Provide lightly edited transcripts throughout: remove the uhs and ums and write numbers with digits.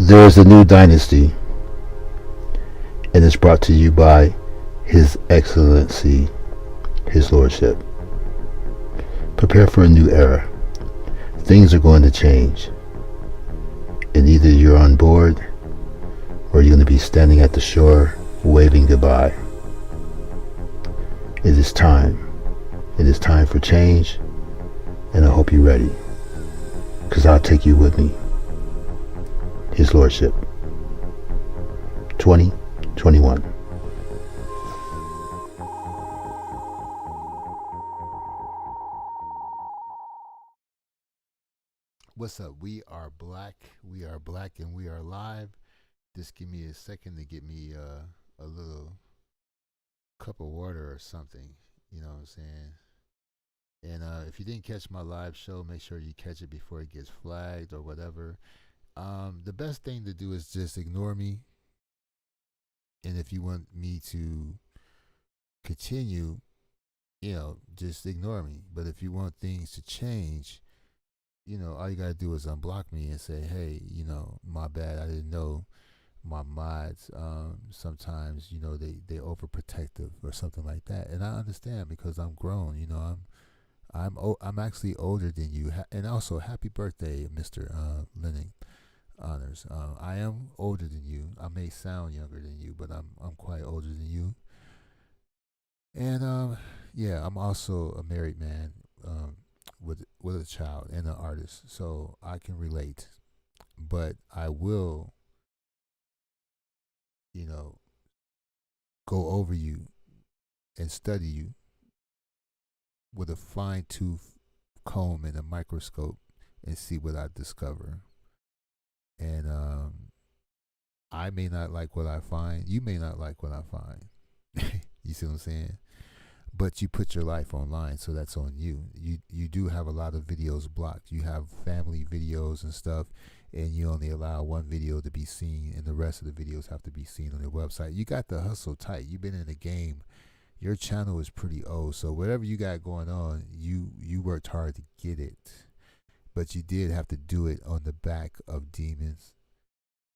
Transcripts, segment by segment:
There's a new dynasty, and it's brought to you by His Excellency, His Lordship. Prepare for a new era. Things are going to change, and either you're on board or you're going to be standing at the shore waving goodbye. It is time. It is time for change, and I hope you're ready, because I'll take you with me. His Lordship. 2021. What's up? We are black. We are black and we are live. Just give me a second to get me a little cup of water or something. You know what I'm saying? And if you didn't catch my live show, make sure you catch it before it gets flagged or whatever. The best thing to do is just ignore me. And if you want me to continue, just ignore me. But if you want things to change, all you gotta do is unblock me and say, hey, my bad, I didn't know my mods. Sometimes, they overprotective or something like that, and I understand because I'm grown. I'm actually older than you, and also happy birthday, Mr. Lennon Honors. I am older than you. I may sound younger than you, but I'm quite older than you. And yeah, I'm also a married man. With a child and an artist, so I can relate. But I will, go over you and study you with a fine tooth comb and a microscope and see what I discover. And I may not like what I find. You may not like what I find. You see what I'm saying? But you put your life online, so that's on you. You do have a lot of videos blocked. You have family videos and stuff, and you only allow one video to be seen, and the rest of the videos have to be seen on your website. You got the hustle tight. You've been in the game. Your channel is pretty old, so whatever you got going on, you worked hard to get it. But you did have to do it on the back of demons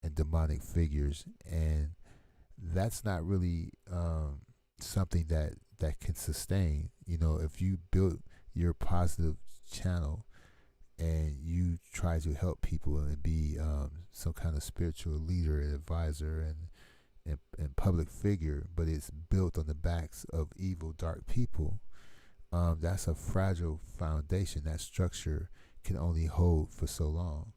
and demonic figures, and that's not really something that can sustain. If you build your positive channel and you try to help people and be some kind of spiritual leader and advisor and public figure, but it's built on the backs of evil, dark people, that's a fragile foundation. That structure can only hold for so long,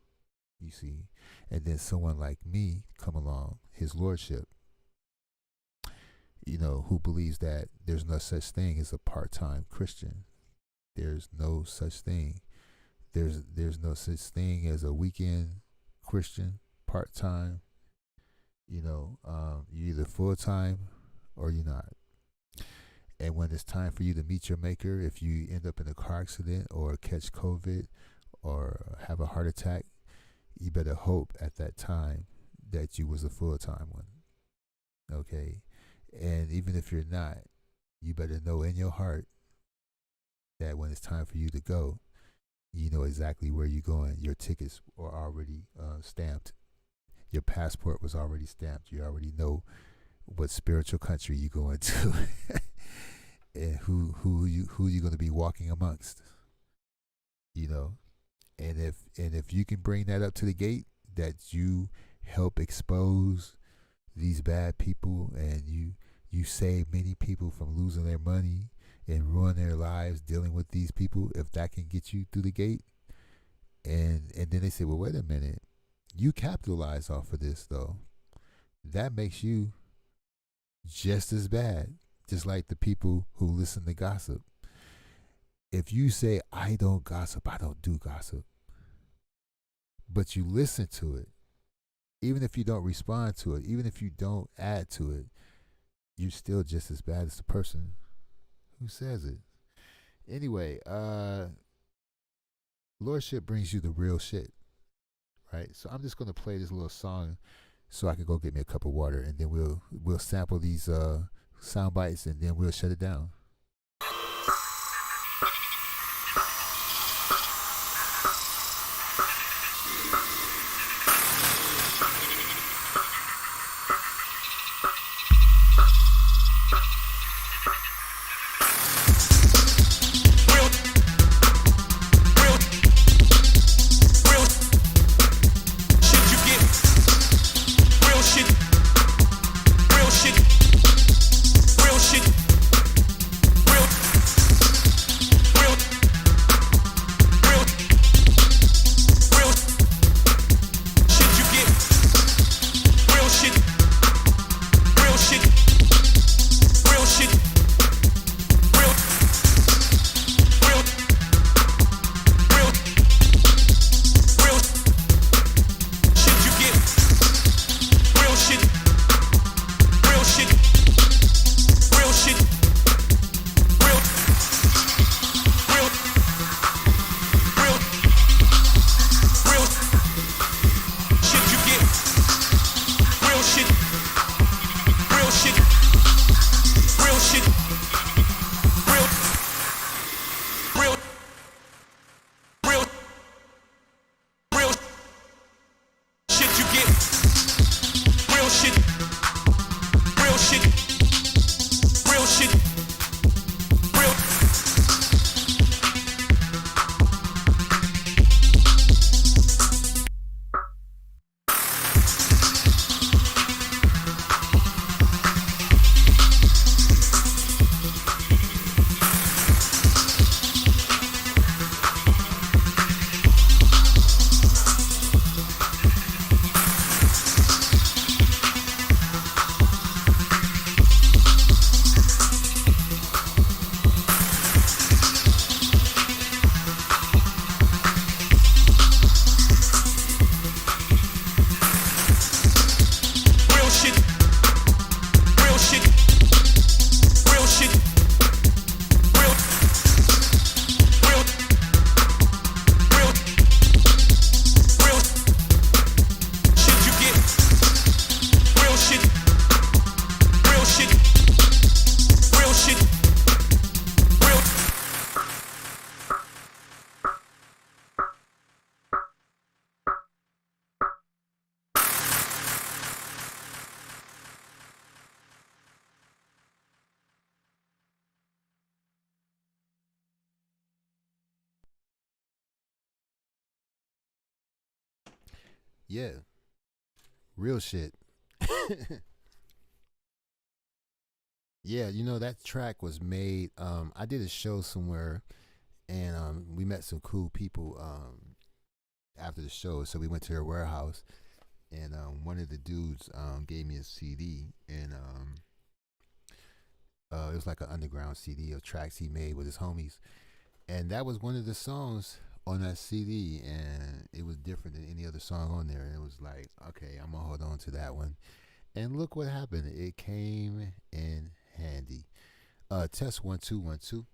you see. And then someone like me come along, His Lordship, who believes that there's no such thing as a part-time Christian. There's no such thing. There's no such thing as a weekend Christian, part-time. You're either full-time or you're not. And when it's time for you to meet your maker, if you end up in a car accident or catch COVID or have a heart attack, you better hope at that time that you was a full-time one. Okay? And even if you're not, you better know in your heart that when it's time for you to go, you know exactly where you're going. Your tickets are already stamped. Your passport was already stamped. You already know what spiritual country you're going to and who you're going to be walking amongst. And if you can bring that up to the gate, that you help expose these bad people, and you save many people from losing their money and ruin their lives dealing with these people, if that can get you through the gate. And then they say, well, wait a minute, you capitalize off of this though. That makes you just as bad, just like the people who listen to gossip. If you say, I don't gossip, I don't do gossip, but you listen to it, even if you don't respond to it, even if you don't add to it, you're still just as bad as the person who says it. Anyway, Lordship brings you the real shit, right? So I'm just gonna play this little song so I can go get me a cup of water, and then we'll sample these sound bites, and then we'll shut it down. shit, real shit, real, real, real, real shit you get. Real shit, real shit, real shit, real, real, real, real shit you get. Real shit, real shit, real shit, real, real, real, real shit you get. Real shit, real shit, real shit, real, real, real, real shit you get. Real shit, real shit, real shit, real. Real shit, real shit, real shit, real, real, real, real shit you get. Real shit, real shit, real shit, real. Yeah, real shit. Yeah, you know that track was made. I did a show somewhere, and we met some cool people after the show. So we went to their warehouse, and one of the dudes gave me a CD, and it was like an underground CD of tracks he made with his homies, and that was one of the songs on that CD, and it was different than any other song on there. And it was like, okay, I'm gonna hold on to that one. And look what happened. It came in handy. Test 1 2 1 2.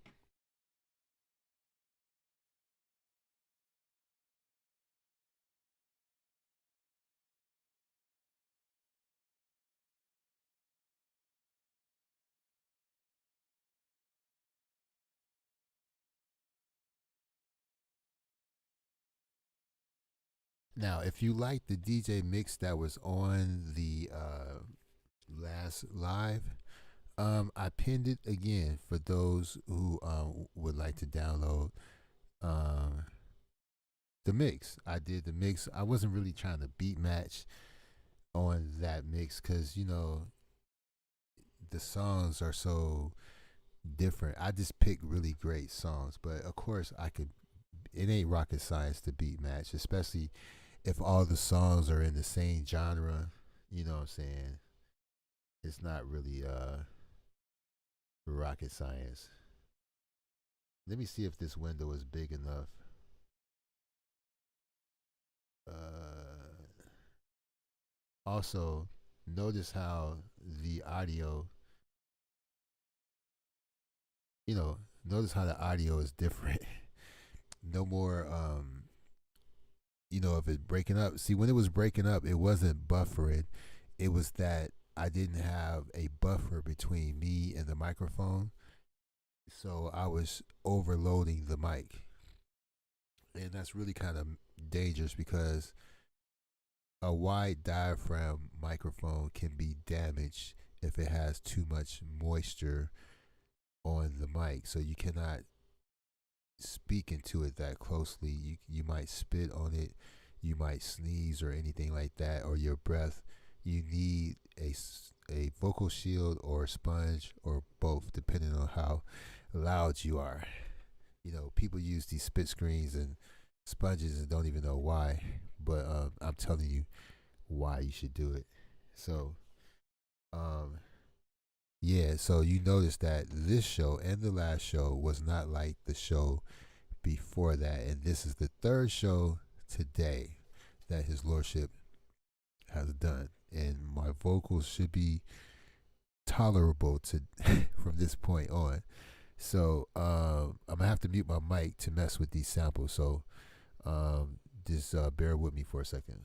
Now, if you like the DJ mix that was on the last live, I pinned it again for those who would like to download um, the mix. I did the mix. I wasn't really trying to beat match on that mix because, you know, the songs are so different. I just picked really great songs, but of course, I could. It ain't rocket science to beat match, especially if all the songs are in the same genre. You know what I'm saying? It's not really rocket science. Let me see if this window is big enough. Also, notice how the audio, notice how the audio is different. No more, of it breaking up. See, when it was breaking up, it wasn't buffering. It was that I didn't have a buffer between me and the microphone. So I was overloading the mic. And that's really kind of dangerous because a wide diaphragm microphone can be damaged if it has too much moisture on the mic. So you cannot speak into it that closely. You might spit on it, you might sneeze or anything like that, or your breath. You need a vocal shield or sponge or both, depending on how loud you are. You know, people use these spit screens and sponges and don't even know why, but I'm telling you why you should do it. So, um, yeah, so you notice that this show and the last show was not like the show before that, and this is the third show today that His Lordship has done, and my vocals should be tolerable to from this point on. So I'm gonna have to mute my mic to mess with these samples. So just bear with me for a second.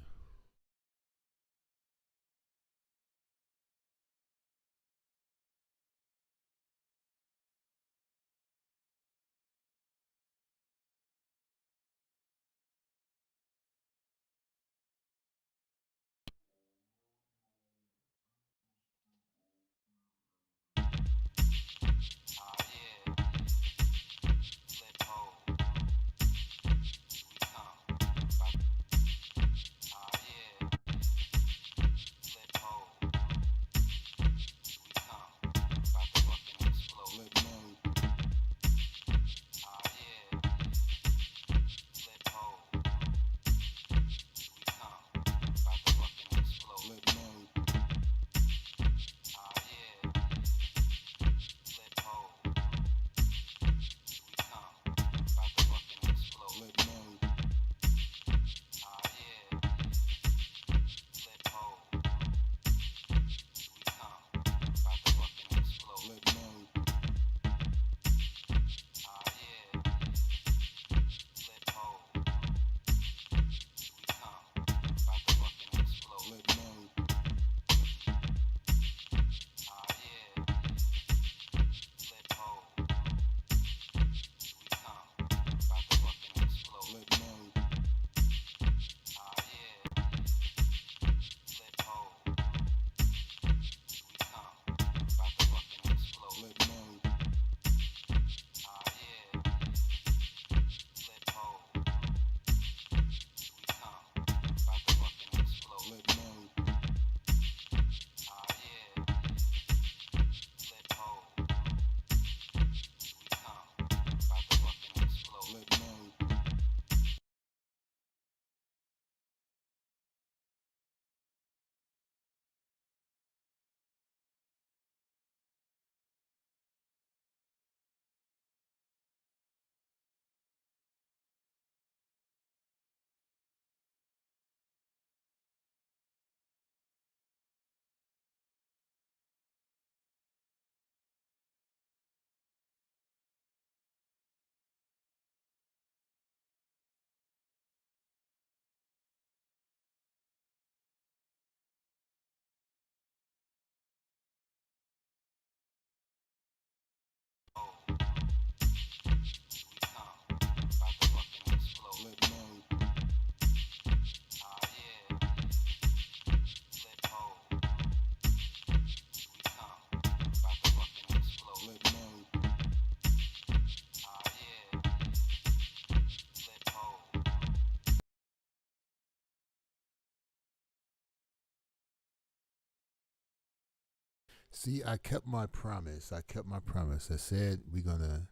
See, I kept my promise. I kept my promise. I said we're gonna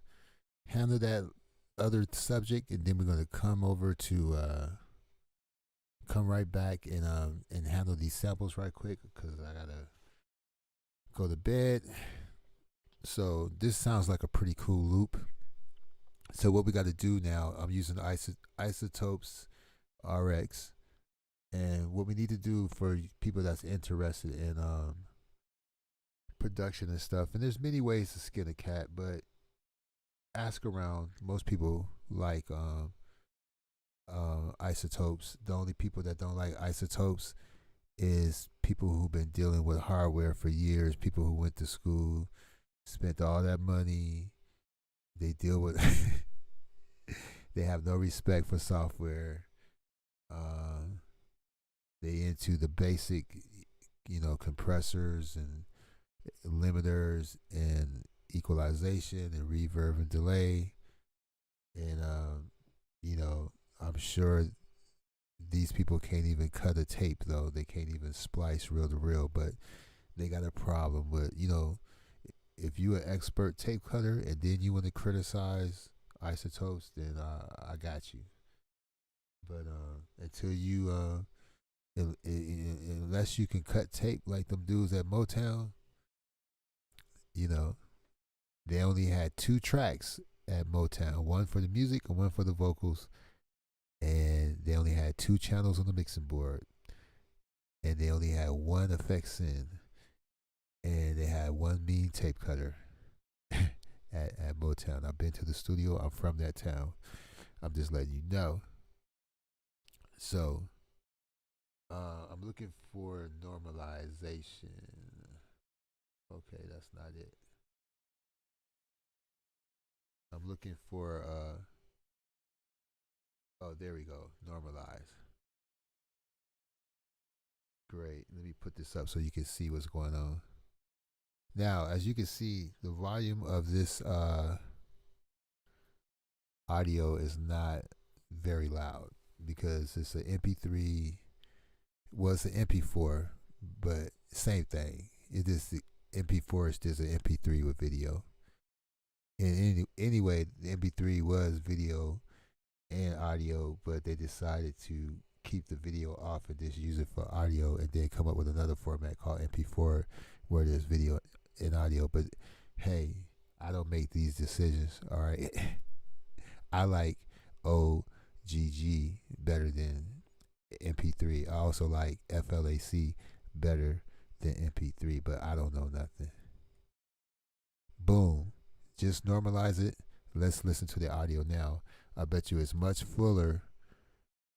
handle that other subject, and then we're gonna come over to come right back and handle these samples right quick because I gotta go to bed. So this sounds like a pretty cool loop. So what we got to do now? I'm using Isotopes RX, and what we need to do for people that's interested in production and stuff. And there's many ways to skin a cat, but ask around. Most people like Isotopes. The only people that don't like Isotopes is people who've been dealing with hardware for years, people who went to school, spent all that money. They deal with, they have no respect for software. They into the basic, compressors and limiters and equalization and reverb and delay. And, I'm sure these people can't even cut a tape though. They can't even splice reel to reel, but they got a problem with, if you an expert tape cutter and then you want to criticize isotopes, then I got you. But until you, unless you can cut tape like them dudes at Motown, you know, they only had 2 tracks at Motown, one for the music and one for the vocals, and they only had 2 channels on the mixing board, and they only had 1 effects in, and they had 1 mean tape cutter at Motown. I've been to the studio. I'm from that town. I'm just letting you know. So, I'm looking for normalization. Okay, that's not it. I'm looking for, oh, there we go. Normalize. Great. Let me put this up so you can see what's going on. Now, as you can see, the volume of this audio is not very loud because it's an MP3. Well, it's an MP4, but same thing. It is the MP4 is just an MP3 with video. And anyway, the MP3 was video and audio, but they decided to keep the video off and just use it for audio, and then come up with another format called MP4 where there's video and audio. But hey, I don't make these decisions, all right? I like OGG better than MP3. I also like FLAC better than MP3, but I don't know nothing. Boom. Just normalize it. Let's listen to the audio now. I bet you it's much fuller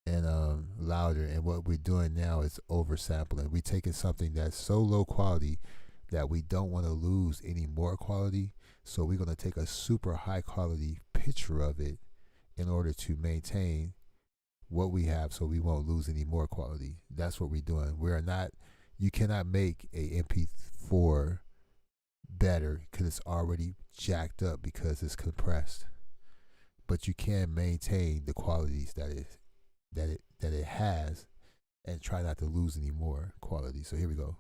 and louder. And what we're doing now is oversampling. We're taking something that's so low quality that we don't want to lose any more quality. So we're going to take a super high quality picture of it in order to maintain what we have so we won't lose any more quality. That's what we're doing. You cannot make a MP4 better because it's already jacked up because it's compressed. But you can maintain the qualities that it has and try not to lose any more quality. So here we go.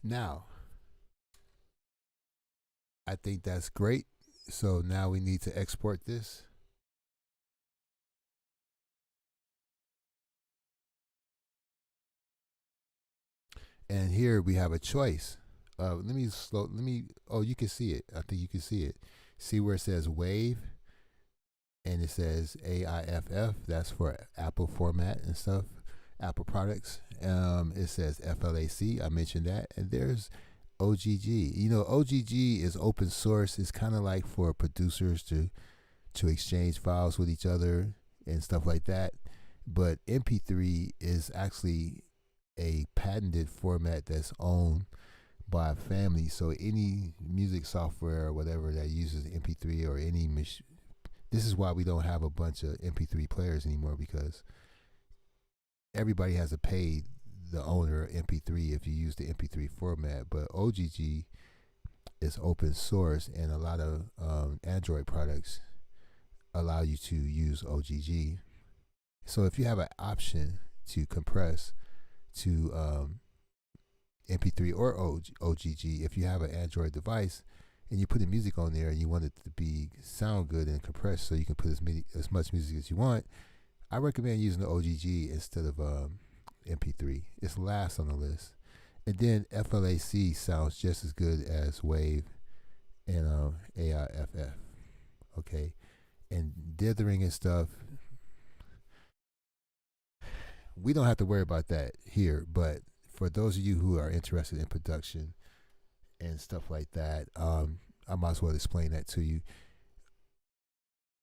Now, I think that's great. So now we need to export this. And here we have a choice. Oh, you can see it. I think you can see it. See where it says wave and it says AIFF. That's for Apple format and stuff, Apple products. It says FLAC. I mentioned that. And there's OGG. OGG is open source. It's kind of like for producers to exchange files with each other and stuff like that. But MP3 is actually a patented format that's owned by a family. So any music software or whatever that uses MP3 or any this is why we don't have a bunch of MP3 players anymore, because everybody has to pay the owner MP3 if you use the MP3 format. But OGG is open source, and a lot of Android products allow you to use OGG. So if you have an option to compress to MP3 or OGG, if you have an Android device and you put the music on there and you want it to sound good and compressed so you can put as much music as you want, I recommend using the OGG instead of MP3. It's last on the list. And then FLAC sounds just as good as Wave and AIFF. Okay, and dithering and stuff, we don't have to worry about that here. But for those of you who are interested in production and stuff like that, I might as well explain that to you.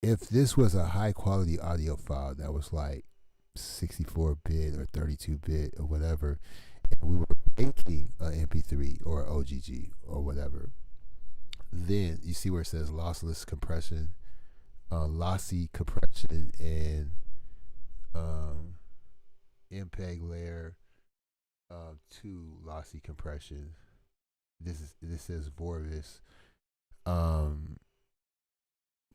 If this was a high quality audio file that was like 64-bit or 32-bit or whatever, and we were making OGG or whatever. Then you see where it says lossless compression, lossy compression, and MPEG layer 2 lossy compression. This is Vorvis. Um,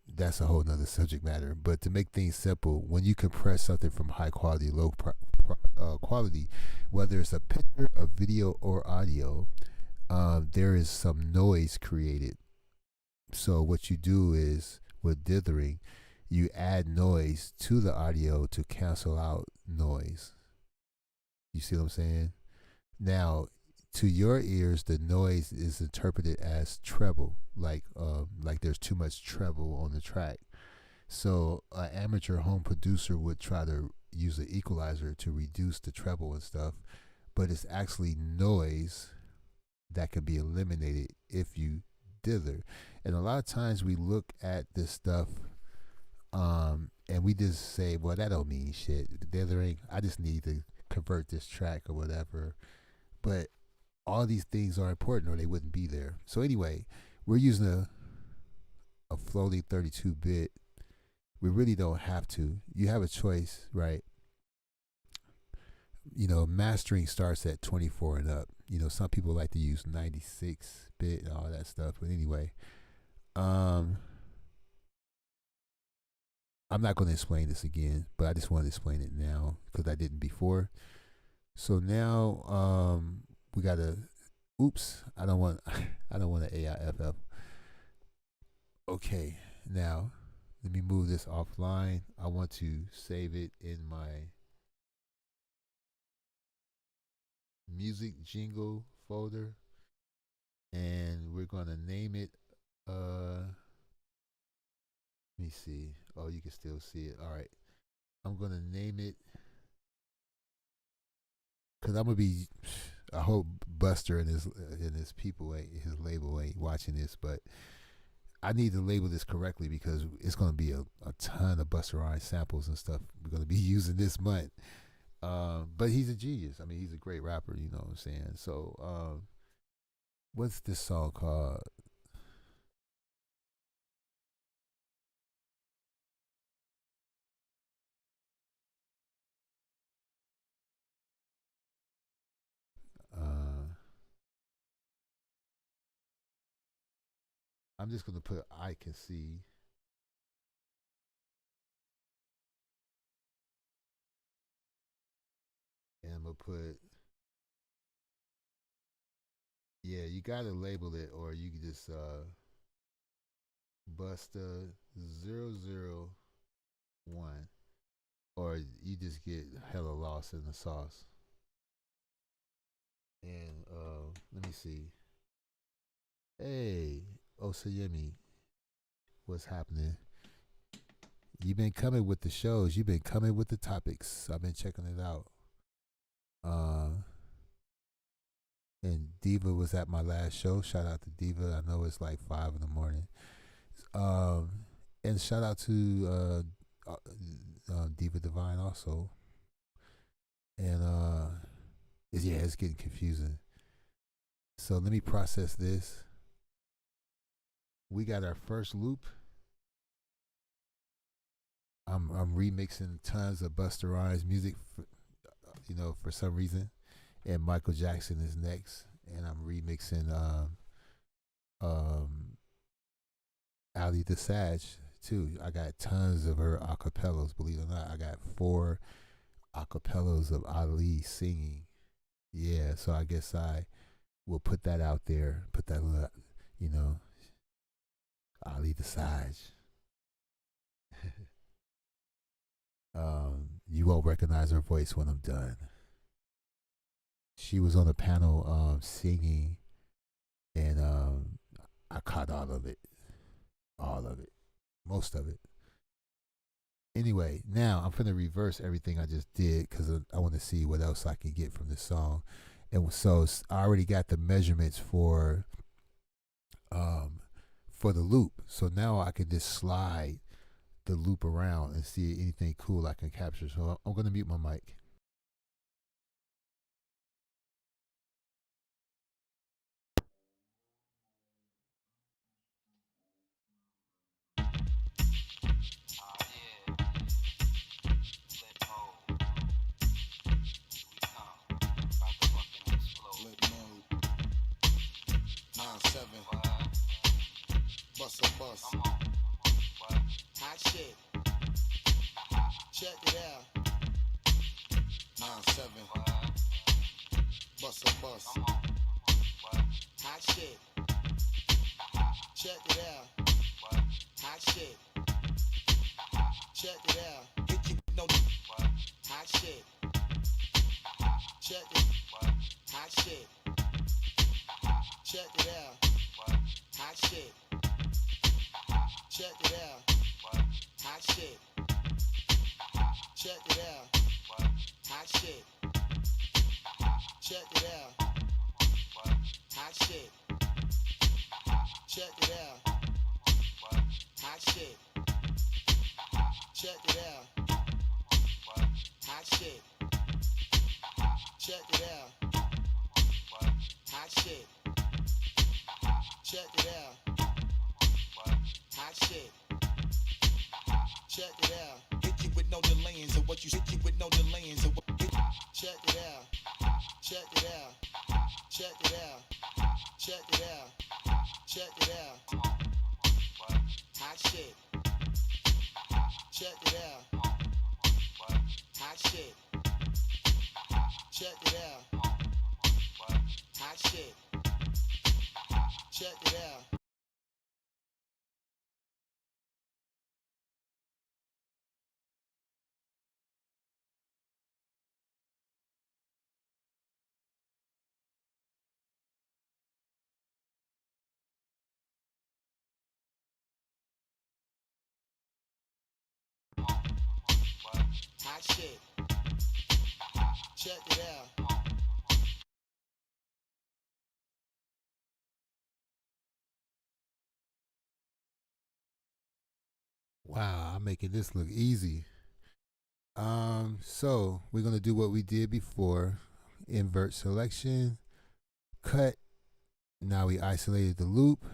that's a whole nother subject matter. But to make things simple, when you compress something from high quality, low quality, whether it's a picture, a video, or audio, there is some noise created. So what you do is with dithering, you add noise to the audio to cancel out noise. You see what I'm saying? Now, to your ears, the noise is interpreted as treble, like there's too much treble on the track. So an amateur home producer would try to use an equalizer to reduce the treble and stuff, but it's actually noise that can be eliminated if you dither. And a lot of times we look at this stuff and we just say, well, that don't mean shit. Dithering, I just need to convert this track or whatever. But all these things are important or they wouldn't be there. So anyway, we're using a floating 32-bit. We really don't have to. You have a choice, right? You know, mastering starts at 24 and up. You know, some people like to use 96-bit and all that stuff. But anyway, I'm not going to explain this again, but I just want to explain it now because I didn't before. So now we got to, oops, I don't want to AIFF. Okay, now let me move this offline. I want to save it in my music jingle folder, and we're going to name it, let me see. Oh, you can still see it. All right. I'm going to name it, because I'm going to be, I hope Buster and his people, his label ain't watching this, but I need to label this correctly because it's going to be a ton of Busta Rhymes samples and stuff we're going to be using this month. But he's a genius. I mean, he's a great rapper, you know what I'm saying? So, what's this song called? I'm just going to put I Can See. And I'm going to put, yeah, you got to label it, or you can just Busta 001, or you just get hella lost in the sauce. And let me see. Hey, Osayemi, what's happening? You've been coming with the shows. You've been coming with the topics. I've been checking it out. And Diva was at my last show. Shout out to Diva. I know it's like 5 in the morning. And shout out to Diva Divine also. And it's getting confusing. So let me process this. We got our first loop. I'm remixing tons of Busta Rhymes music, for some reason, and Michael Jackson is next, and I'm remixing Ali the Sag too. I got tons of her acapellas. Believe it or not, I got 4 acapellas of Ali singing. Yeah, so I guess I will put that out there. Put that, Ali the Sag. You won't recognize her voice when I'm done. She was on a panel singing, and I caught all of it, most of it. Anyway, now I'm going to reverse everything I just did because I want to see what else I can get from this song. And so I already got the measurements for the loop. So now I can just slide the loop around and see anything cool I can capture. So I'm going to mute my mic. 9-7. Bust a bus. Hot shit. Check it out. 9-7. Bust a bus. Hot shit. Check it out. Hot shit. Check it out. Hit you with no hot shit. Check it. Hot shit. Check it out. Hot shit. Check it out. Hot shit. Check it out. Hot shit. Check it out. Hot shit. Check it out. Hot shit. Check it out. Hot shit. Check it out. Hot shit. Check it out. Hot shit. Check it out. Hit you with no delayings of what you hit you with no delayings of what check it out. Check it out. Check it out. Check it out. Check it out. Hot shit. Check it out. Hot shit. Check it out. Hot shit. Check it out. Hot shit. Check it out. Wow, I'm making this look easy. So we're gonna do what we did before. Invert selection, cut. Now we isolated the loop.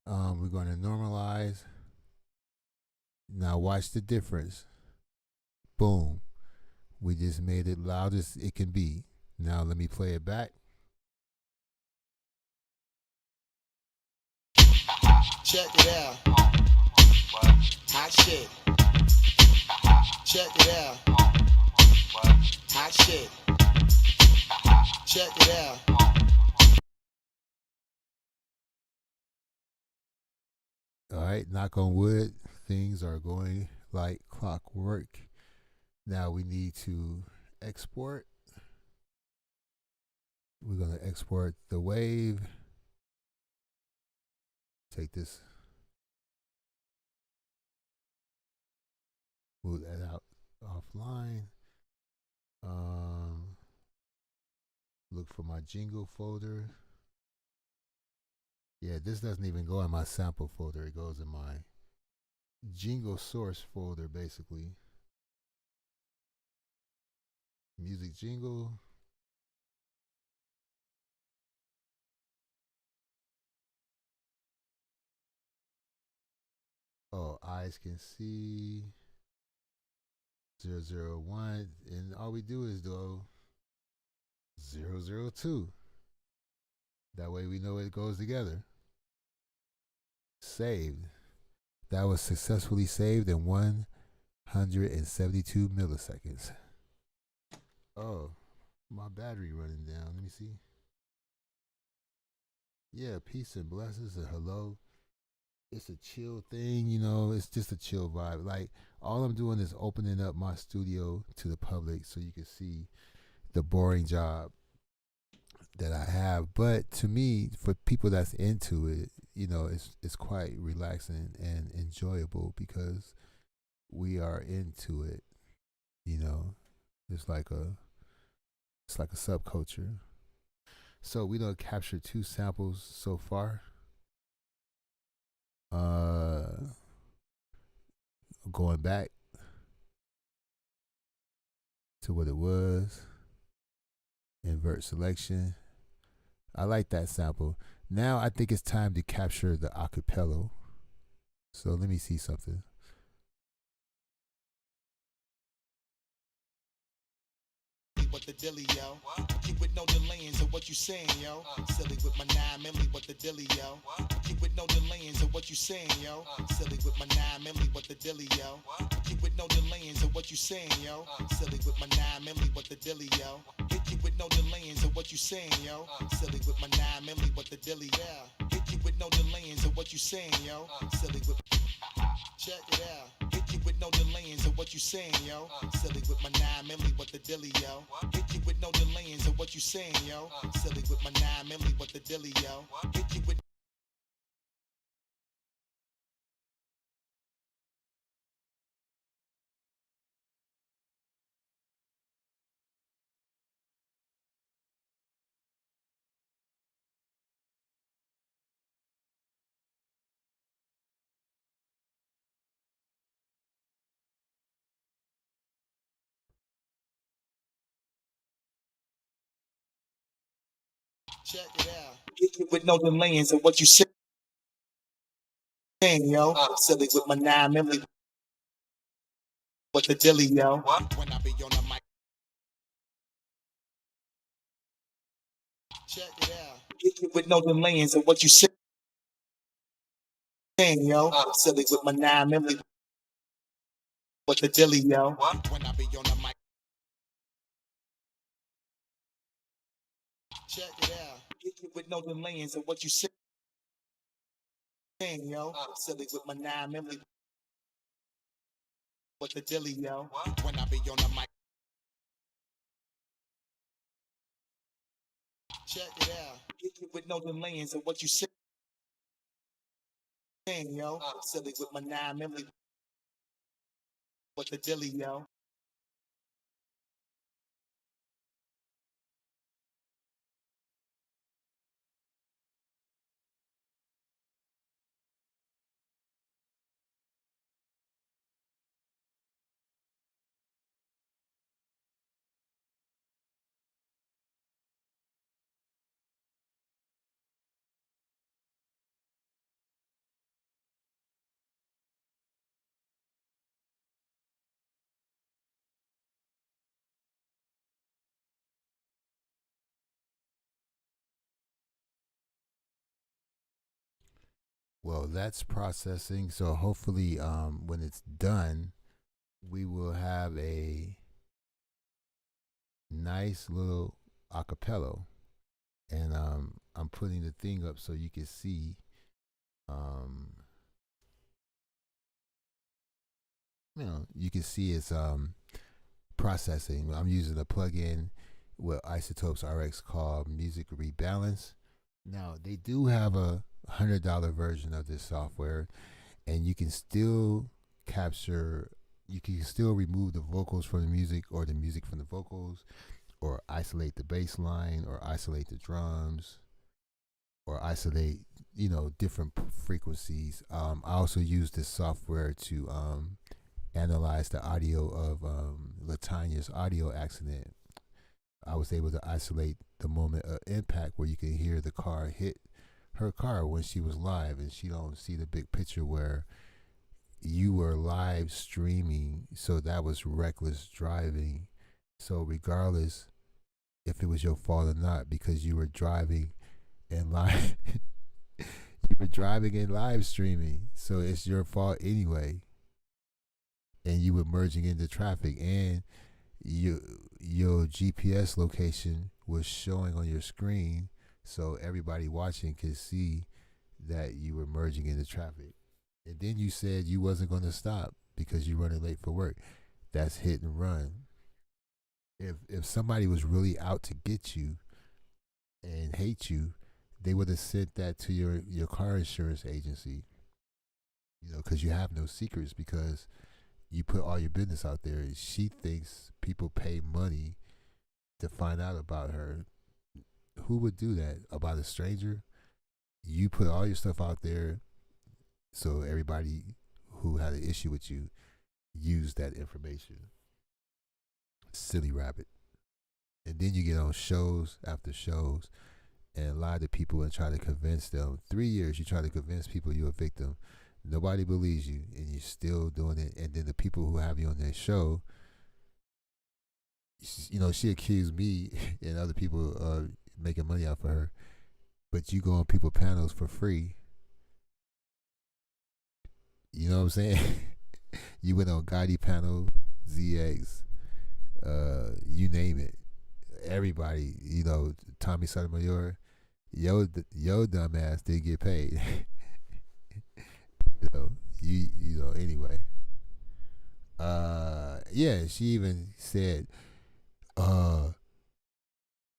We're gonna normalize. Now watch the difference. Boom. We just made it loud as it can be. Now let me play it back. Check it out. Hot shit. Check it out. Hot shit. Check it out. All right, knock on wood. Things are going like clockwork. Now we need to export. We're going to export the wave. Take this. Move that out offline. Look for my jingle folder. Yeah, this doesn't even go in my sample folder. It goes in my jingle source folder, basically. Music jingle. Oh, eyes can see. 001. And all we do is do 002. That way we know it goes together. Saved. That was successfully saved in 172 milliseconds. Oh, my battery running down. Let me see. Yeah, peace and blessings and hello. It's a chill thing, you know, it's just a chill vibe. Like, all I'm doing is opening up my studio to the public so you can see the boring job that I have. But to me, for people that's into it, you know, it's quite relaxing and enjoyable because we are into it. You know, it's like a subculture. So we done captured 2 samples so far. Going back to what it was. Invert selection. I like that sample. Now I think it's time to capture the acapella. So let me see something. what the dilly, yo? Keep with no delaying, so what you saying, yo? Silly with my 9 milli, what the dilly, yo? Keep with no delaying, so what you saying, yo? Silly with my 9 milli, what the dilly, yo? Keep with no delaying, so what you saying, yo? Silly with my 9 milli, what the dilly, yo? Hit you with no delaying, so what you saying, yo? Silly with my 9 milli, what the dilly, yeah. Hit you with no delaying, so what you saying, yo? Silly with check it out. Hit you with no delaying, so what you saying, yo? Silly with my 9 milli, what the dilly, yo? Hit you with no delaying, so what you saying, yo? Silly with my 9 milli, what the dilly, yo? Hit you with check it out. Hit you with no delaying, so what you saying, yo? Silly with my 9 milli, what the dilly, yo? When I be on the mic, check it out. Hit you with no delaying, so what you saying, yo? Silly with my 9 milli, what the dilly, yo? When I be on the mic, check it out. Hit you with no delaying, so what you saying, yo? Silly with my 9 milli, what the dilly, yo? When I be on the mic, check it out. Hit you with no delaying, so what you saying, yo? Silly with my 9 milli, what the dilly, yo? Well, that's processing. So hopefully, when it's done, we will have a nice little acapello. And I'm putting the thing up so you can see. Um, you can see it's processing. I'm using a plugin with Isotopes RX called Music Rebalance. Now they do have a $100 version of this software, and you can still capture. You can still remove the vocals from the music, or the music from the vocals, or isolate the bass line, or isolate the drums, or isolate different frequencies. I also use this software to analyze the audio of Latanya's audio accident. I was able to isolate the moment of impact where you can hear the car hit her car when she was live, and she don't see the big picture where you were live streaming. So that was reckless driving. So regardless if it was your fault or not, because you were driving and live you were driving and live streaming, so it's your fault anyway. And you were merging into traffic, and your GPS location was showing on your screen, so everybody watching could see that you were merging into traffic. And then you said you wasn't going to stop because you're running late for work. That's hit and run. If somebody was really out to get you and hate you, they would have sent that to your car insurance agency. Because you have no secrets, because you put all your business out there. She thinks people pay money to find out about her. Who would do that about a stranger? You put all your stuff out there, so everybody who had an issue with you used that information. Silly rabbit. And then you get on shows after shows and lie to people and try to convince them. 3 years you try to convince people you're a victim. Nobody believes you, and you're still doing it. And then the people who have you on their show, she accused me and other people of making money off of her. But you go on people panels for free. You know what I'm saying? You went on Gotti panel, ZX, you name it. Everybody, Tommy Sotomayor, yo dumb ass did get paid. you know, anyway. Yeah, she even said, uh,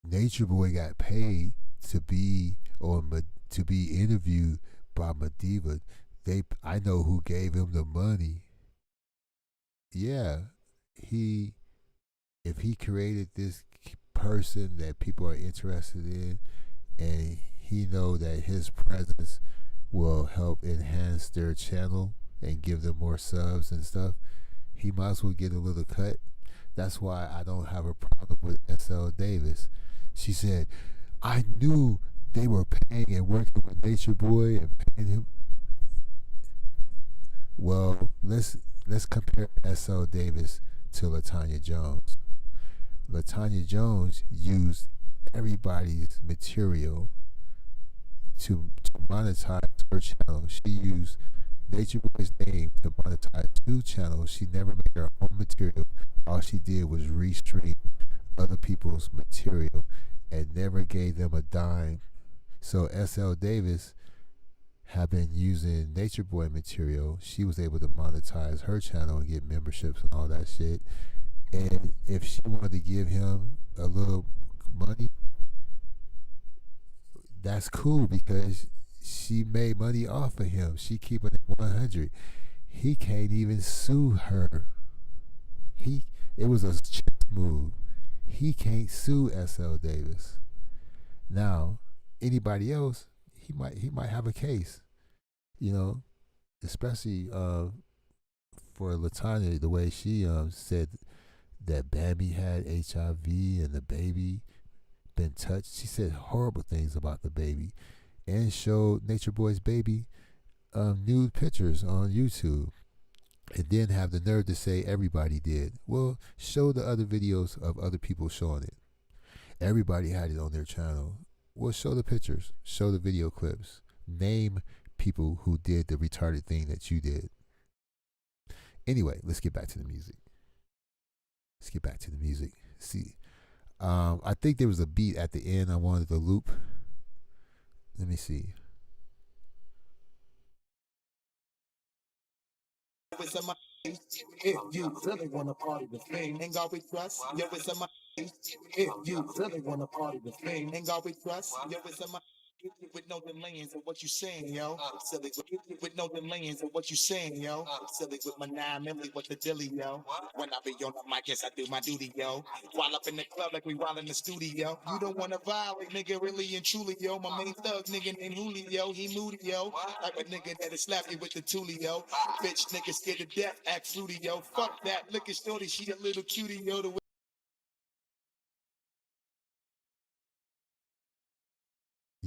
Nature Boy got paid to be to be interviewed by Madiva. I know who gave him the money. Yeah, he if he created this person that people are interested in, and he know that his presence will help enhance their channel and give them more subs and stuff, he might as well get a little cut. That's why I don't have a problem with SL Davis. She said, I knew they were paying and working with Nature Boy and paying him. Well, let's compare SL Davis to Latanya Jones. Latanya Jones used everybody's material to monetize her channel. She used Nature Boy's name to monetize two channels. She never made her own material. All she did was restream other people's material and never gave them a dime. So SL Davis had been using Nature Boy material. She was able to monetize her channel and get memberships and all that shit. And if she wanted to give him a little money, that's cool because she made money off of him. She keeping it 100. He can't even sue her. It was a chess move. He can't sue SL Davis. Now, anybody else, he might have a case, especially for Latanya, the way she said that Bambi had HIV and the baby been touched. She said horrible things about the baby and showed Nature Boy's baby nude pictures on YouTube, and then have the nerve to say everybody did. Well, show the other videos of other people showing it. Everybody had it on their channel. Well, show the pictures, show the video clips, name people who did the retarded thing that you did. Anyway, let's get back to the music. See, I think there was a beat at the end I wanted to loop. Let me see. If you really wanna party with me, ain't God we trust. Yo, it's a my. If you really wanna party with me, ain't God we trust. Yo, it's a my. With no delaying of what you saying, yo. Silly with no delaying of what you saying, yo. Silly with my 9 milli, what the dilly, yo. When I be on the mic, yes, I do my duty, yo. While up in the club like we while in the studio. You don't wanna violate, nigga, really and truly, yo. My main thug, nigga named Julio, he moody, yo. Like a nigga that'll slap you with the tulio. Bitch, nigga scared to death, act fruity, yo. Fuck that, look at Shorty, she a little cutie, yo. The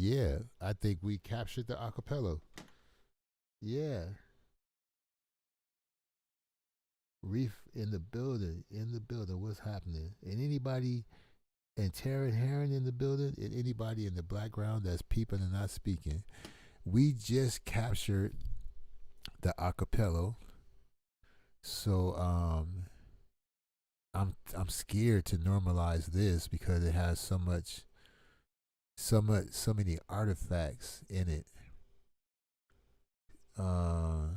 Yeah, I think we captured the acapella. Yeah. Reef in the building, what's happening? And anybody, and Taryn Heron in the building, and anybody in the background that's peeping and not speaking. We just captured the acapella. So I'm scared to normalize this because it has so many artifacts in it. I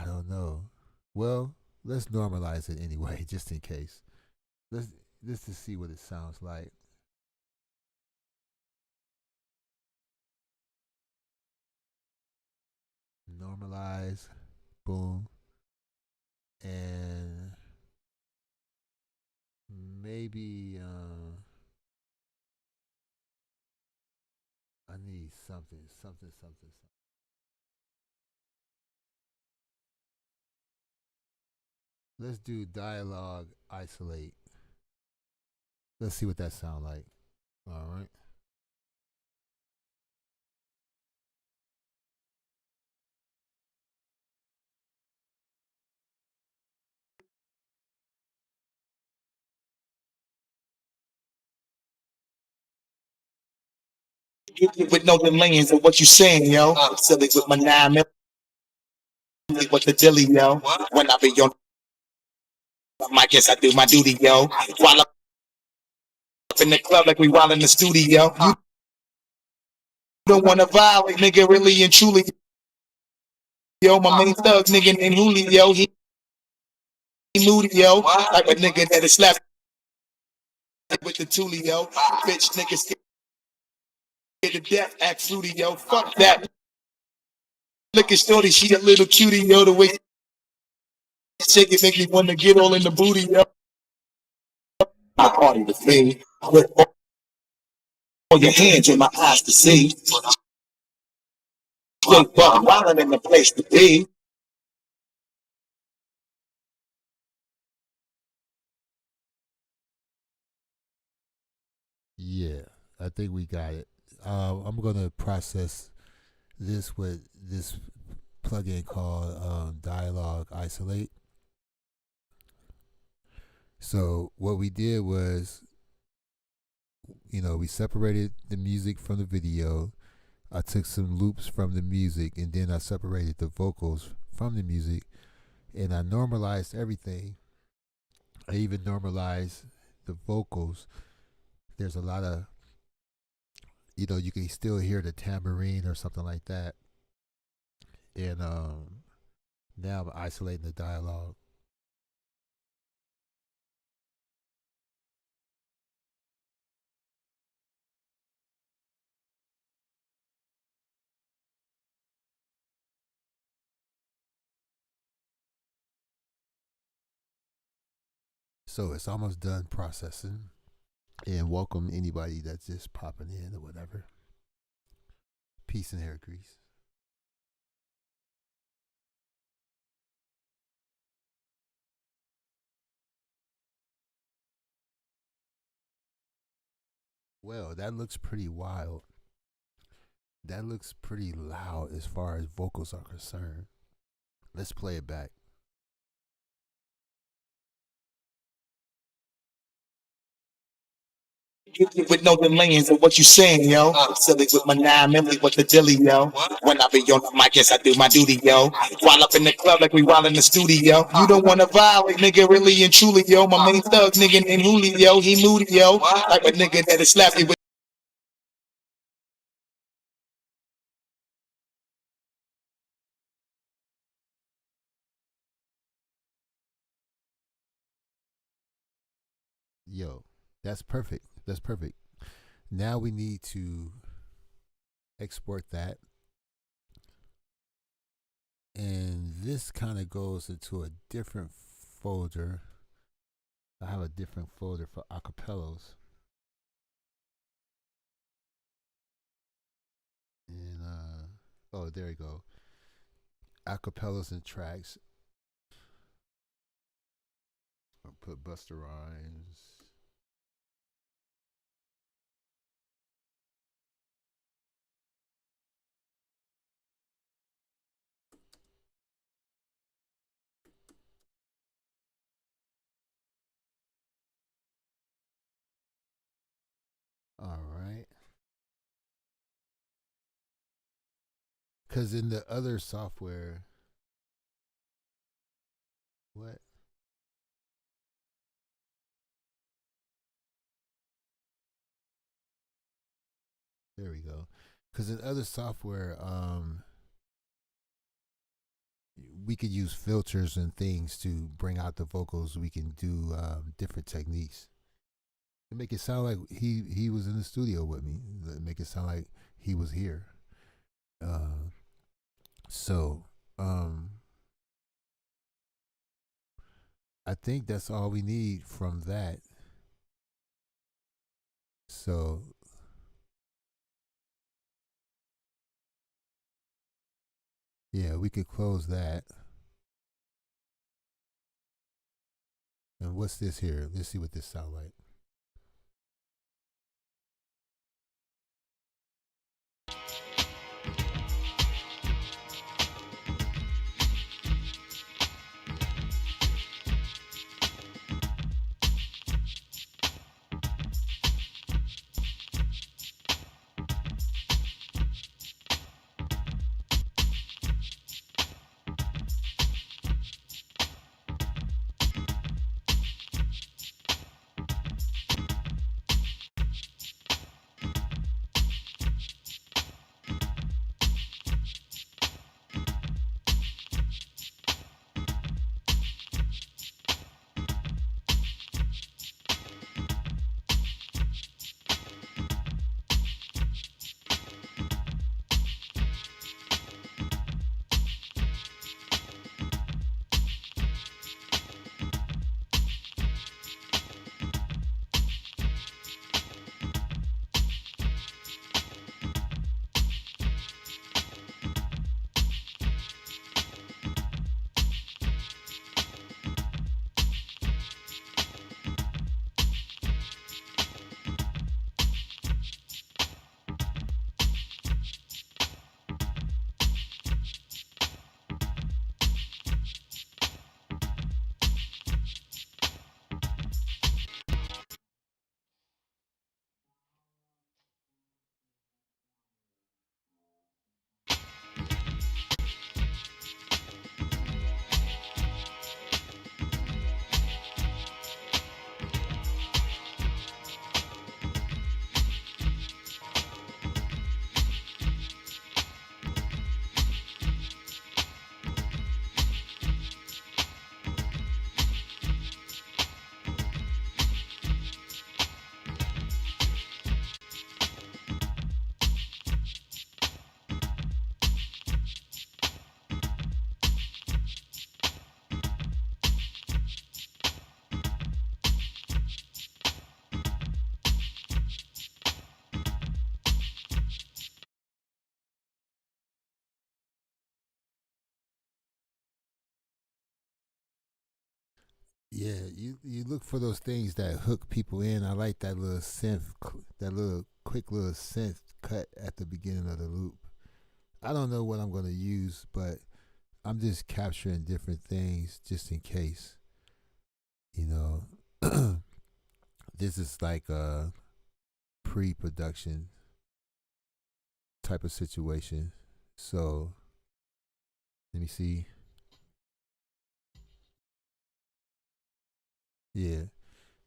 don't know. Well, let's normalize it anyway, just in case. Let's just to see what it sounds like. Normalize, boom, and maybe I need something. Let's do dialogue isolate. Let's see what that sound like. All right. With no delaying of what you saying, yo. Silly with my 9 milli, what the dilly, yo. When I be on my guess I do my duty, yo. While I'm up in the club like we while in the studio. You don't wanna violate, nigga, really and truly. Yo, my main thug, nigga named Julio, he moody, yo. Like a nigga that is slapped with the tulio. Bitch, niggas scared to death, act fruity, yo. Fuck that. Look at Shorty, she a little cutie, yo. The way she shake it make me wanna get all in the booty, yo. I party with me, with all your hands in my eyes to see. Straight buck, wildin' in the place to be. Yeah, I think we got it. I'm gonna process this with this plugin called Dialogue Isolate. So what we did was, we separated the music from the video. I took some loops from the music, and then I separated the vocals from the music, and I normalized everything. I even normalized the vocals. There's a lot of, you can still hear the tambourine or something like that. And now I'm isolating the dialogue. So it's almost done processing. And welcome anybody that's just popping in or whatever. Peace and hair grease. Well, that looks pretty wild. That looks pretty loud as far as vocals are concerned. Let's play it back. With no delaying of what you saying, yo. Silly with my 9 milli, what the dilly, yo. When I be on my guess I do my duty, yo. While up in the club like we while in the studio. You don't wanna violate, nigga, really and truly, yo. My main thug, nigga named Julio, he moody, yo. Like a nigga that is slapped with. Yo, that's perfect. That's perfect. Now we need to export that. And this kind of goes into a different folder. I have a different folder for acapellas. And oh, there you go. Acapellas and tracks. I'll put Buster Rhymes. All right. Because in the other software, what? There we go. Because in other software, we could use filters and things to bring out the vocals. We can do different techniques to make it sound like he was in the studio with me. Make it sound like he was here. Uh, so I think that's all we need from that. So yeah, we could close that. And what's this here? Let's see what this sound like. Yeah, you look for those things that hook people in. I like that little that little quick little synth cut at the beginning of the loop. I don't know what I'm going to use, but I'm just capturing different things just in case. You know, this is like a pre-production type of situation. So let me see. Yeah,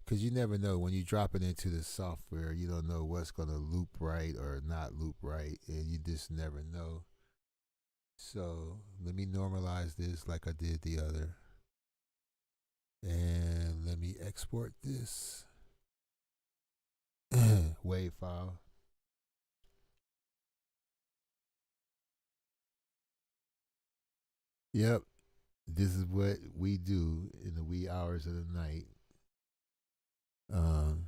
because you never know when you drop it into the software. You don't know what's going to loop right or not loop right, and you just never know. So let me normalize this like I did the other, and let me export this wave file. Yep, this is what we do in the wee hours of the night. Um,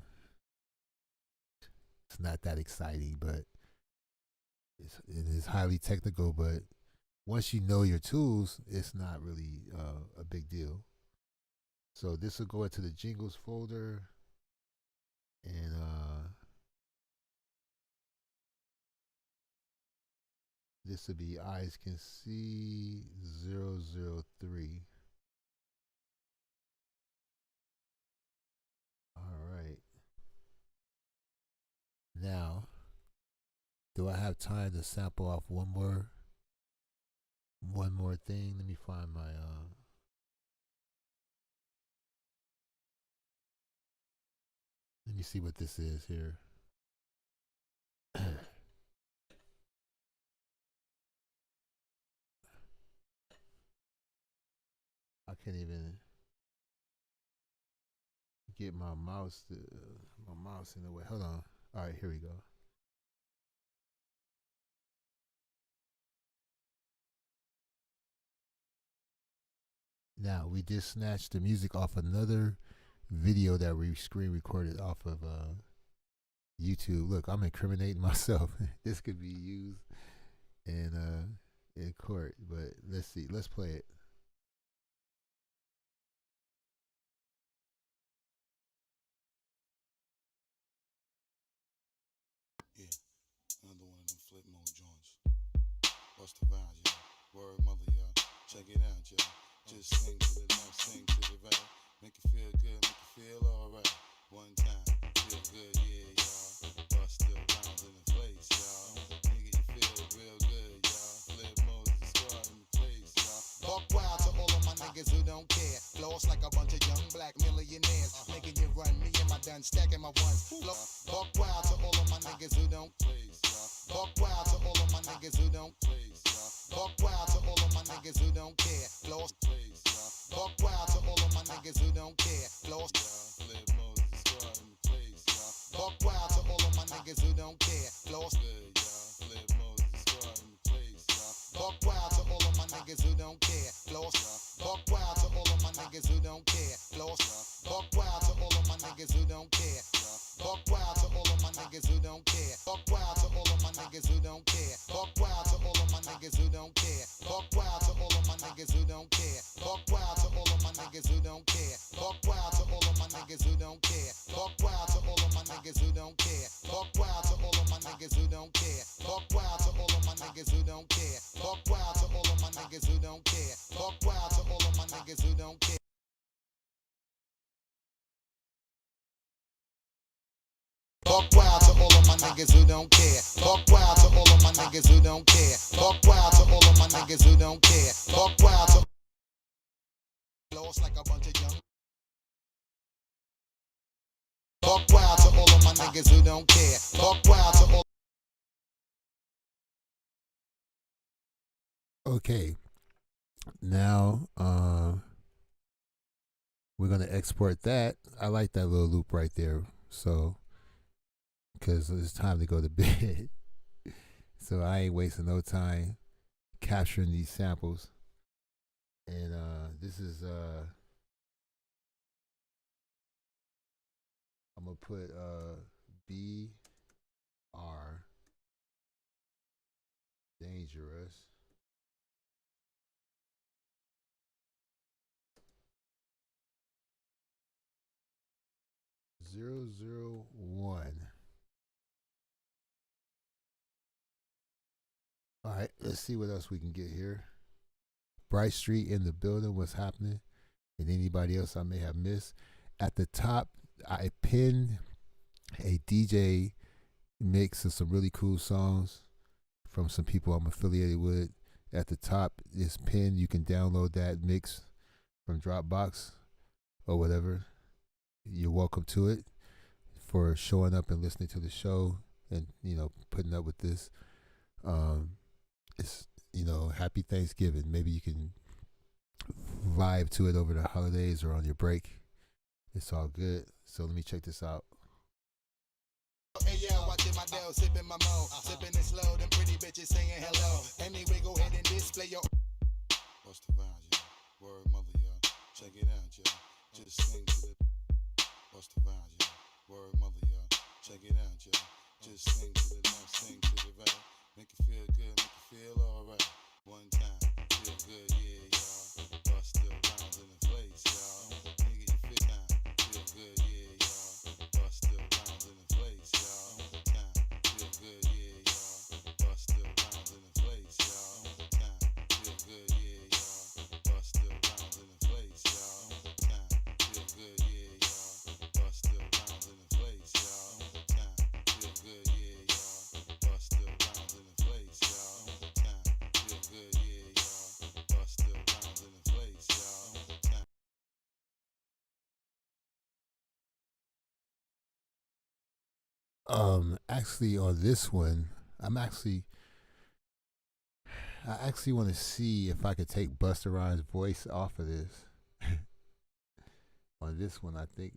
it's not that exciting, but it is highly technical. But once you know your tools, it's not really a big deal. So this will go into the jingles folder, and this will be eyes can see 003. All right. Now, do I have time to sample off one more thing? Let me find my let me see what this is here. I can't even get my mouse in the way. Hold on. All right, here we go. Now we just snatched the music off another video that we screen recorded off of YouTube. Look, I'm incriminating myself. This could be used in court, but let's see. Let's play it. Yeah, another one of them flip mode joints. What's the vibes, y'all? Word mother, y'all. Check it out, y'all. Just sing to the left, sing to the right. Make it feel good, make it feel alright. One time, feel good, yeah, y'all. Bust still rounds in the place, y'all. Nigga, you feel real good, y'all. Flip mode is the squad in the place, y'all. Buck wild to all of my niggas who don't care. Floss like a bunch of young black millionaires. Making you run, me and my done stacking my ones. Buck wild to all of my niggas who don't place, y'all. Buck wild to all of my niggas who don't place, y'all. Buck wild to all of my niggas who don't care. Floss place, y'all. Buck wild to all of my niggas who don't care. Floss, flip mode is the squad in the place, y'all. Buck wild to all of my niggas who don't care. Floss good, y'all. Flip mode is the squad in the place, y'all. Buck wild to all of my niggas who don't care. Floss, buck wild to all of my niggas who don't care. Floss, buck wild to all of my niggas who don't care. Buck wild to all of my niggas who don't care. Buck wild to all of my niggas who don't care. Buck wild to all of my niggas who don't care. Buck wild to all of my niggas who don't care. Buck wild to all of my niggas who don't care. Buck wild to all of my niggas who don't care. Buck wild to all of my niggas who don't care. Buck wild to all of my niggas who don't care. Buck wild to all of my niggas who don't care. Buck wild to all of my niggas who don't care. Buck wild to all of my niggas who don't care. Buck wild to all of my niggas who don't care. Buck wild to all of my niggas who don't care. Buck wild to all of my niggas who don't care. Buck wild to lost like a bunch of young. Buck wild to all of my niggas who don't care. Buck wild to all. Okay. Now we're gonna export that. I like that little loop right there. So because it's time to go to bed. So I ain't wasting no time capturing these samples. And this is I'm gonna put BR dangerous. 001. All right, let's see what else we can get here. Bright Street in the building. What's happening? And anybody else I may have missed. At the top, I pinned a DJ mix of some really cool songs from some people I'm affiliated with. At the top is pinned. You can download that mix from Dropbox or whatever. You're welcome to it for showing up and listening to the show and, putting up with this. It's, happy Thanksgiving. Maybe you can vibe to it over the holidays or on your break. It's all good. So let me check this out. Hey yo, watching my Dell, sipping my mo, sipping it slow, them pretty bitches saying hello. Anyway, go ahead and display your. What's the vibes, yo? Word mother, yo. Check it out, yo. Just sing to the. What's the vibes, yo? Word mother, yo. Check it out, yo. Just sing to the left, sing to the right. Make you feel good, make you feel alright. One time, feel good, yeah, y'all. Bust the rhymes in the place, y'all. Nigga, you feel time, feel good, yeah, y'all. Bust the rhymes in the place, y'all. Time, feel good, yeah, y'all. Bust the rhymes in the place, y'all. Time, feel good, yeah, y'all. Bust the rhymes in the place, y'all. Time, feel good, yeah, y'all. Bust the rhymes in the place, y'all. Time, feel good, yeah, y'all. Bust the rhymes in the place, y'all. Time, feel good, yeah, y'all. Bust the rhymes in the place, y'all. Time. Actually on this one, I actually want to see if I could take Busta Rhymes' voice off of this. On this one, I think,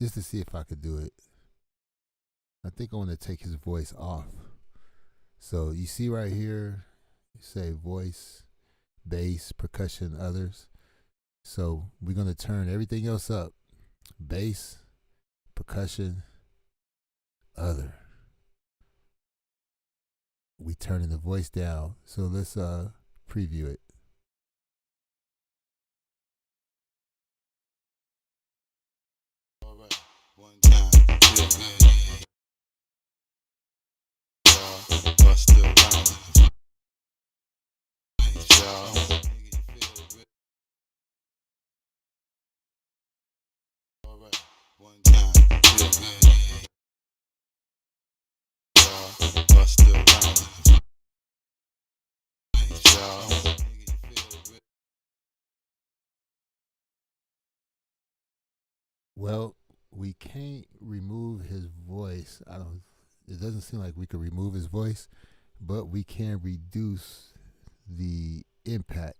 just to see if I could do it. I think I want to take his voice off. So you see right here, you say voice, bass, percussion, others. So we're going to turn everything else up. Bass, percussion, other. We turning the voice down. So let's preview it. All right. One time, feel good, yeah, y'all. Bust the rhymes in the place, y'all. Nigga, you feel real. All right. One time, feel good, yeah, y'all. Bust the rhymes in the place, y'all. Nigga, you feel real. Well, we can't remove his voice. It doesn't seem like we could remove his voice, but we can reduce the impact.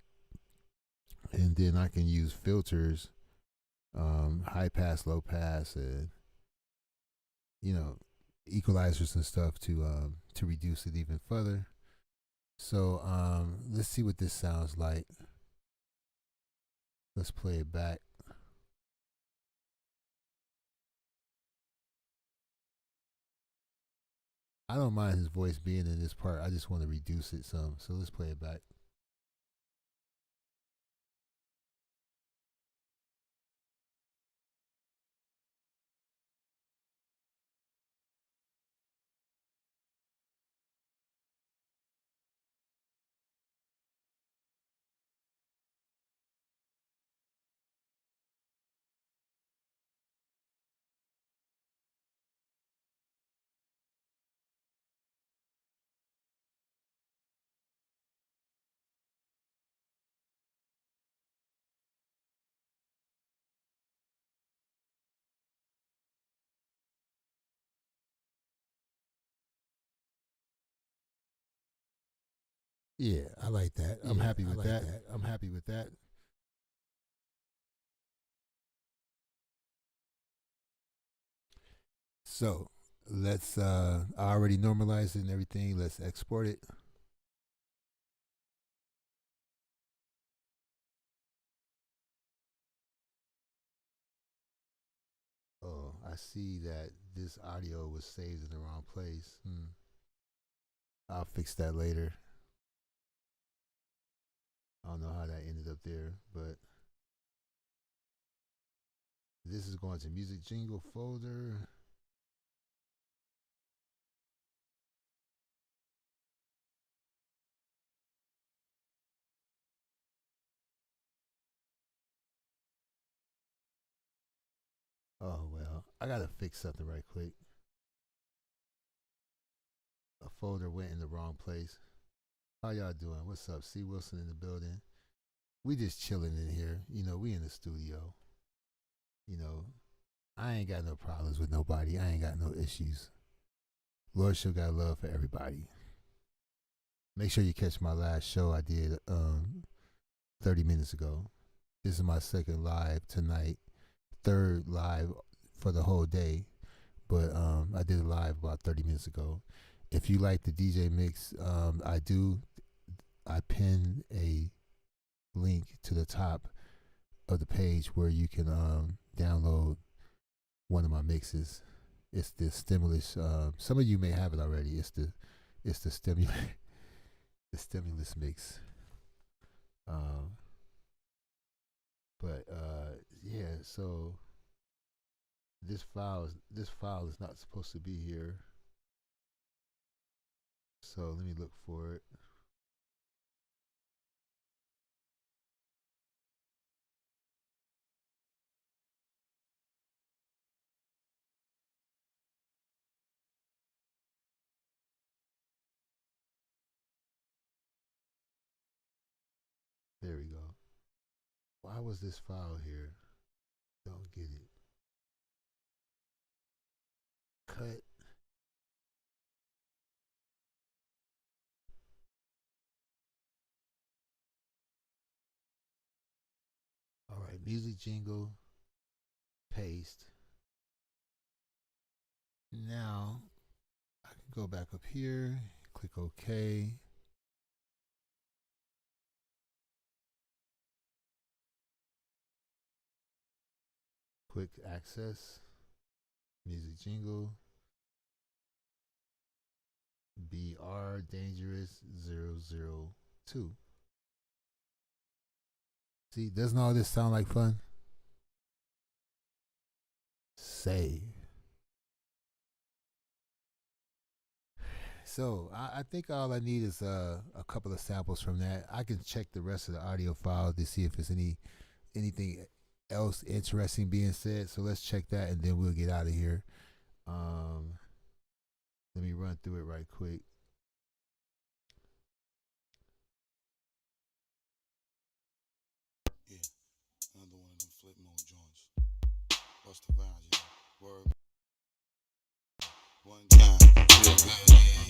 And then I can use filters, high pass, low pass, and equalizers and stuff to reduce it even further. So let's see what this sounds like. Let's play it back. I don't mind his voice being in this part. I just want to reduce it some. So let's play it back. Yeah, I like that. I'm happy with that. I'm happy with that. So let's I already normalized it and everything. Let's export it. Oh, I see that this audio was saved in the wrong place. I'll fix that later. I don't know how that ended up there, but This is going to music jingle folder. Oh well, I gotta fix something right quick. A folder went in the wrong place. How y'all doing? What's up? C. Wilson in the building. We just chilling in here. You know, we in the studio. You know, I ain't got no problems with nobody. I ain't got no issues. Lordship got love for everybody. Make sure you catch my last show I did 30 minutes ago. This is my second live tonight, third live for the whole day, but I did it live about 30 minutes ago. If you like the DJ mix, I pin a link to the top of the page where you can download one of my mixes. It's the stimulus. Some of you may have it already. It's the stimulus the stimulus mix. But yeah. So this file is not supposed to be here. So let me look for it. There we go. Why was this file here? Don't get it. Cut. All right, music jingle. Paste. Now I can go back up here, click OK. Quick access, music jingle, BR Dangerous 002. See, doesn't all this sound like fun? Save. So I think all I need is a couple of samples from that. I can check the rest of the audio file to see if there's anything else interesting being said. So let's check that and then we'll get out of here. Let me run through it right quick. Yeah, another one of them flip mode joints. What's the vibes, yo? Word. One time, feel good,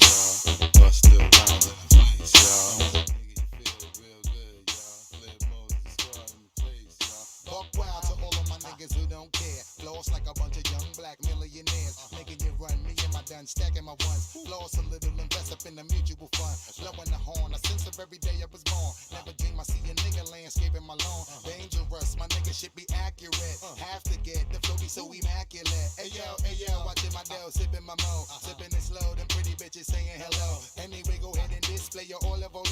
y'all. But still round in the place, y'all. Nigga, you feel real good, y'all. Flip mode is squad in the place, y'all. Buck wild to all of my niggas who don't care. Lost like a bunch of young black millionaires. Making you run, me and my done stacking my ones. Lost a little, invest up in the mutual fund. Blowing the horn, a sense of every day I was born. Never dream I see a nigga landscaping my lawn. Dangerous, my nigga should be accurate. Have to get the flow be so immaculate. Hey yo, watching my dough, sipping my mo. Sipping it slow, them pretty bitches saying hello. Anyway, go ahead and display your olive oil.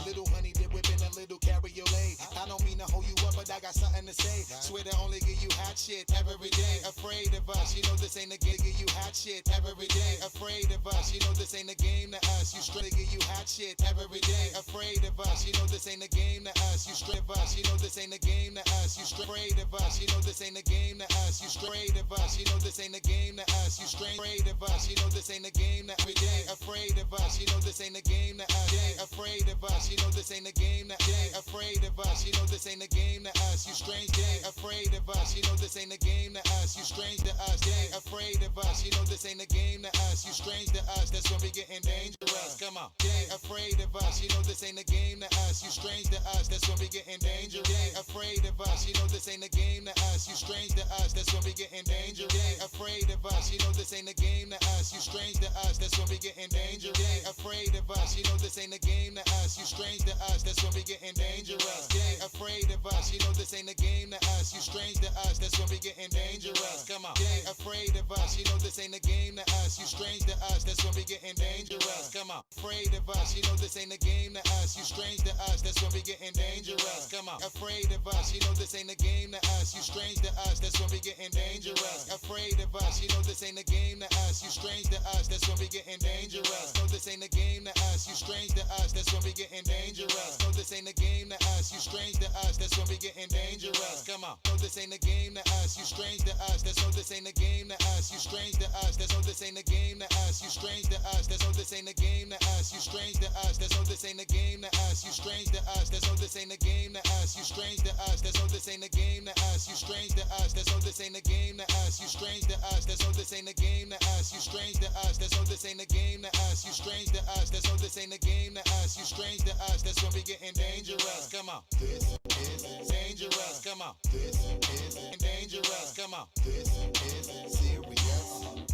Little honey dip whipping a little cabriolet. I don't mean to hold you up, but I got something to say. Swear to only give you hot shit every day. Afraid of us, you know this ain't a game. Give you hot shit every day. Afraid of us, you know this ain't a game to us. You straight give you hot shit every day. Afraid of us, you know this ain't a game to us. You straight of us, you know this ain't a game to us. You straight of us, you know this ain't a game to us. You straight of us, you know this ain't a game to us. You straight of us, you know this ain't a game to every day. Afraid of us, you know this ain't a game to us. Afraid of us, you know this ain't a game to us. Afraid of us, you know this ain't a game to us. You strange day. Afraid of us, you know this ain't a game to us. You strange to us. Afraid of us, you know this ain't a game to us. You strange to us. That's when we getting dangerous. Come on. Afraid of us, you know this ain't a game to us. You strange to us. That's when we getting dangerous. Afraid of us, you know this ain't a game to us. You strange to us. That's when we getting dangerous. Afraid of us, you know this ain't a game to us. You strange to us. That's when we get getting dangerous. They afraid of us, you know this ain't a game to us. You strange to us, that's when we getting dangerous. They afraid of us, you know this ain't a game to us. You strange to us, that's when we getting dangerous. Come on. They afraid of us, you know this ain't a game to us. You strange to us, that's when we getting dangerous. Come on. Afraid of us, you know this ain't a game to us. You strange to us, that's when we getting dangerous. Come on. Afraid of us, you know this ain't a game to us. You strange to us, that's when we getting dangerous. Afraid of us, you know this ain't a game to us. You strange to us, that's when we getting dangerous. No, this ain't a game to us. You strange to us, that's when we getting dangerous. No, this ain't a game to us. You strange to us, that's when we getting dangerous. Come on. No, this ain't a game to us. You strange to us, that's no, this ain't a game to us. You strange to us, that's no, this ain't a game to us. You strange to us, that's no, this ain't a game to us. You strange to us, that's no, this ain't a game to us. You strange to us, that's no, this ain't a game to us. You strange to us, that's no, this ain't a game to us. You strange to us, that's no, this ain't a game to us. You strange to us, that's no, this ain't a game to us. You strange to us, that's no, this ain't a game to us. You strange to us, that's no, this ain't a game to us. You strange to us, that's when we getting dangerous. Come on. This is dangerous. Come on. This is dangerous. Come on. This is serious.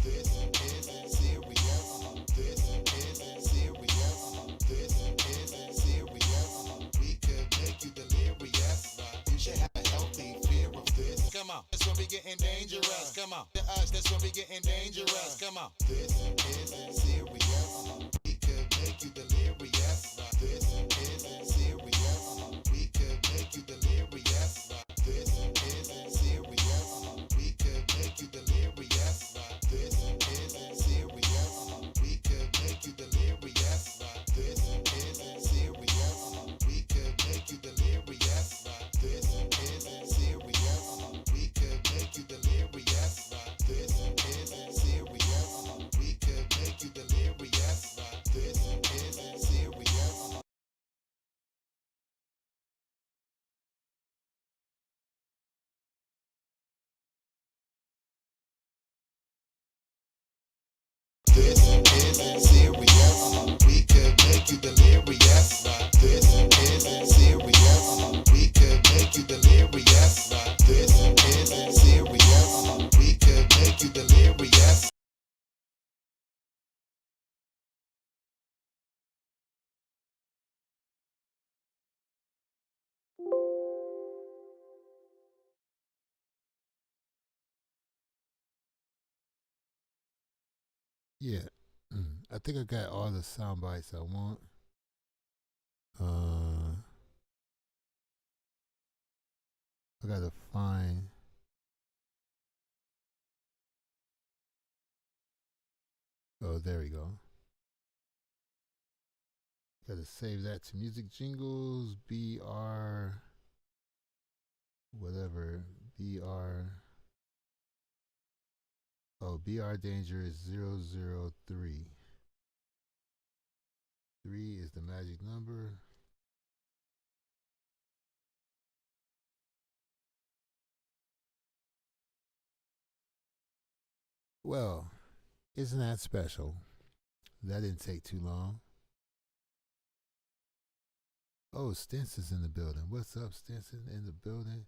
This is serious. This is serious. This is serious. We could make you delirious. You should have a healthy fear of this. Come on. That's when we getting dangerous. Come on. To us, that's when we getting dangerous. Come on. This is serious. We could make you delirious. This is serious. We could make you delirious. This is serious. We could make you delirious. This is serious. We could make you delirious. This is serious. We could make you delirious. This is serious. We could make you delirious. This is serious. We could make you delirious. This is serious. This is serious. We could make you delirious. This is serious. We could make you delirious. This is serious. We could make you delirious. Yeah. I think I got all the sound bites I want. Uh, I gotta find. Oh, there we go. Gotta save that to music jingles. BR. Whatever. BR. Oh, BR danger is 003. 3 is the magic number. Well, isn't that special? That didn't take too long. Oh, Stinson's in the building. What's up, Stinson in the building?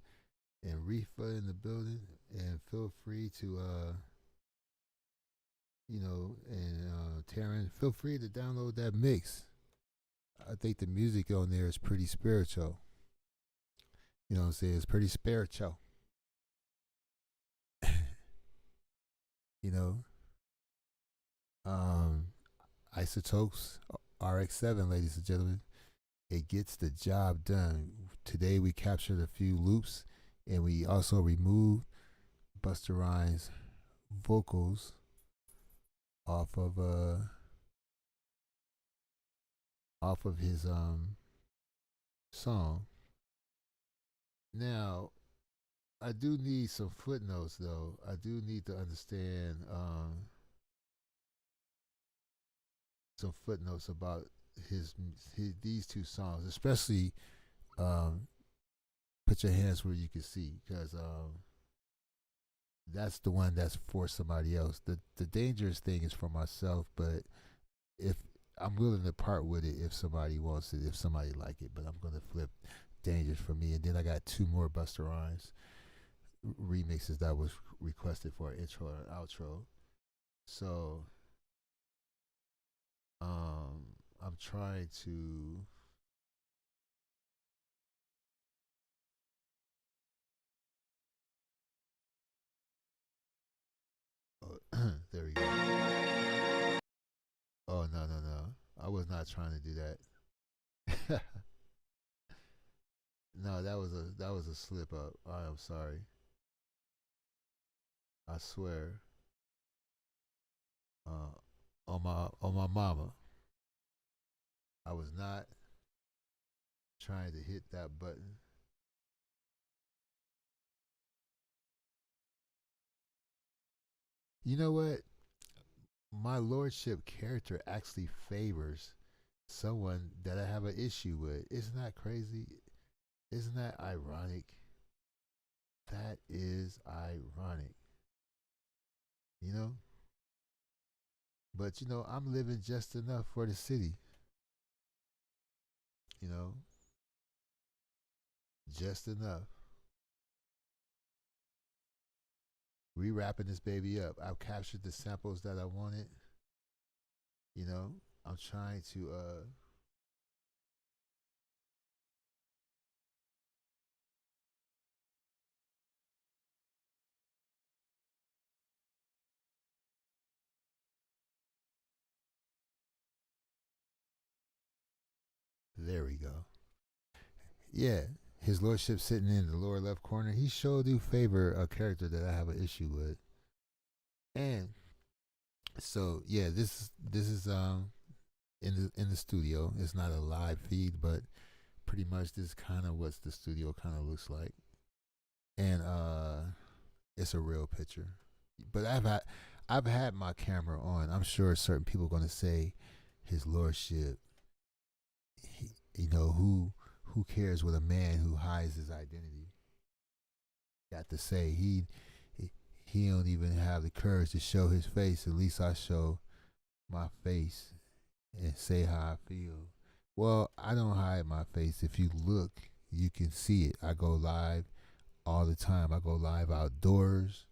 And Reefa in the building. And feel free to, and Taryn, feel free to download that mix. I think the music on there is pretty spiritual. You know what I'm saying? It's pretty spiritual. You know? Isotopes RX7, ladies and gentlemen. It gets the job done. Today we captured a few loops and we also removed Busta Rhymes' vocals off of his song. Now, I do need some footnotes though. I do need to understand some footnotes about his these two songs, especially "Put Your Hands Where You Can See," because that's the one that's for somebody else. The dangerous thing is for myself, but if I'm willing to part with it if somebody wants it, if somebody like it, but I'm gonna flip dangerous for me. And then I got two more Busta Rhymes remixes that was requested for intro and outro. So I'm trying to. Oh, there we go. Oh no no no! I was not trying to do that. No, that was a slip up. I am sorry. I swear. Uh, on my mama, I was not trying to hit that button. You know what? My lordship character actually favors someone that I have an issue with. Isn't that crazy? Isn't that ironic? That is ironic. You know? But I'm living just enough for the city. You know, just enough. Rewrapping this baby up. I've captured the samples that I wanted. You know, I'm trying to. There we go. Yeah, his lordship sitting in the lower left corner. He sure do favor a character that I have an issue with. And so yeah, this is in the studio. It's not a live feed, but pretty much this kind of what the studio kind of looks like. And it's a real picture. But I've had my camera on. I'm sure certain people are going to say his lordship. Who cares what a man who hides his identity got to say? He don't even have the courage to show his face. At least I show my face and say how I feel. Well, I don't hide my face. If you look, you can see it. I go live all the time. I go live outdoors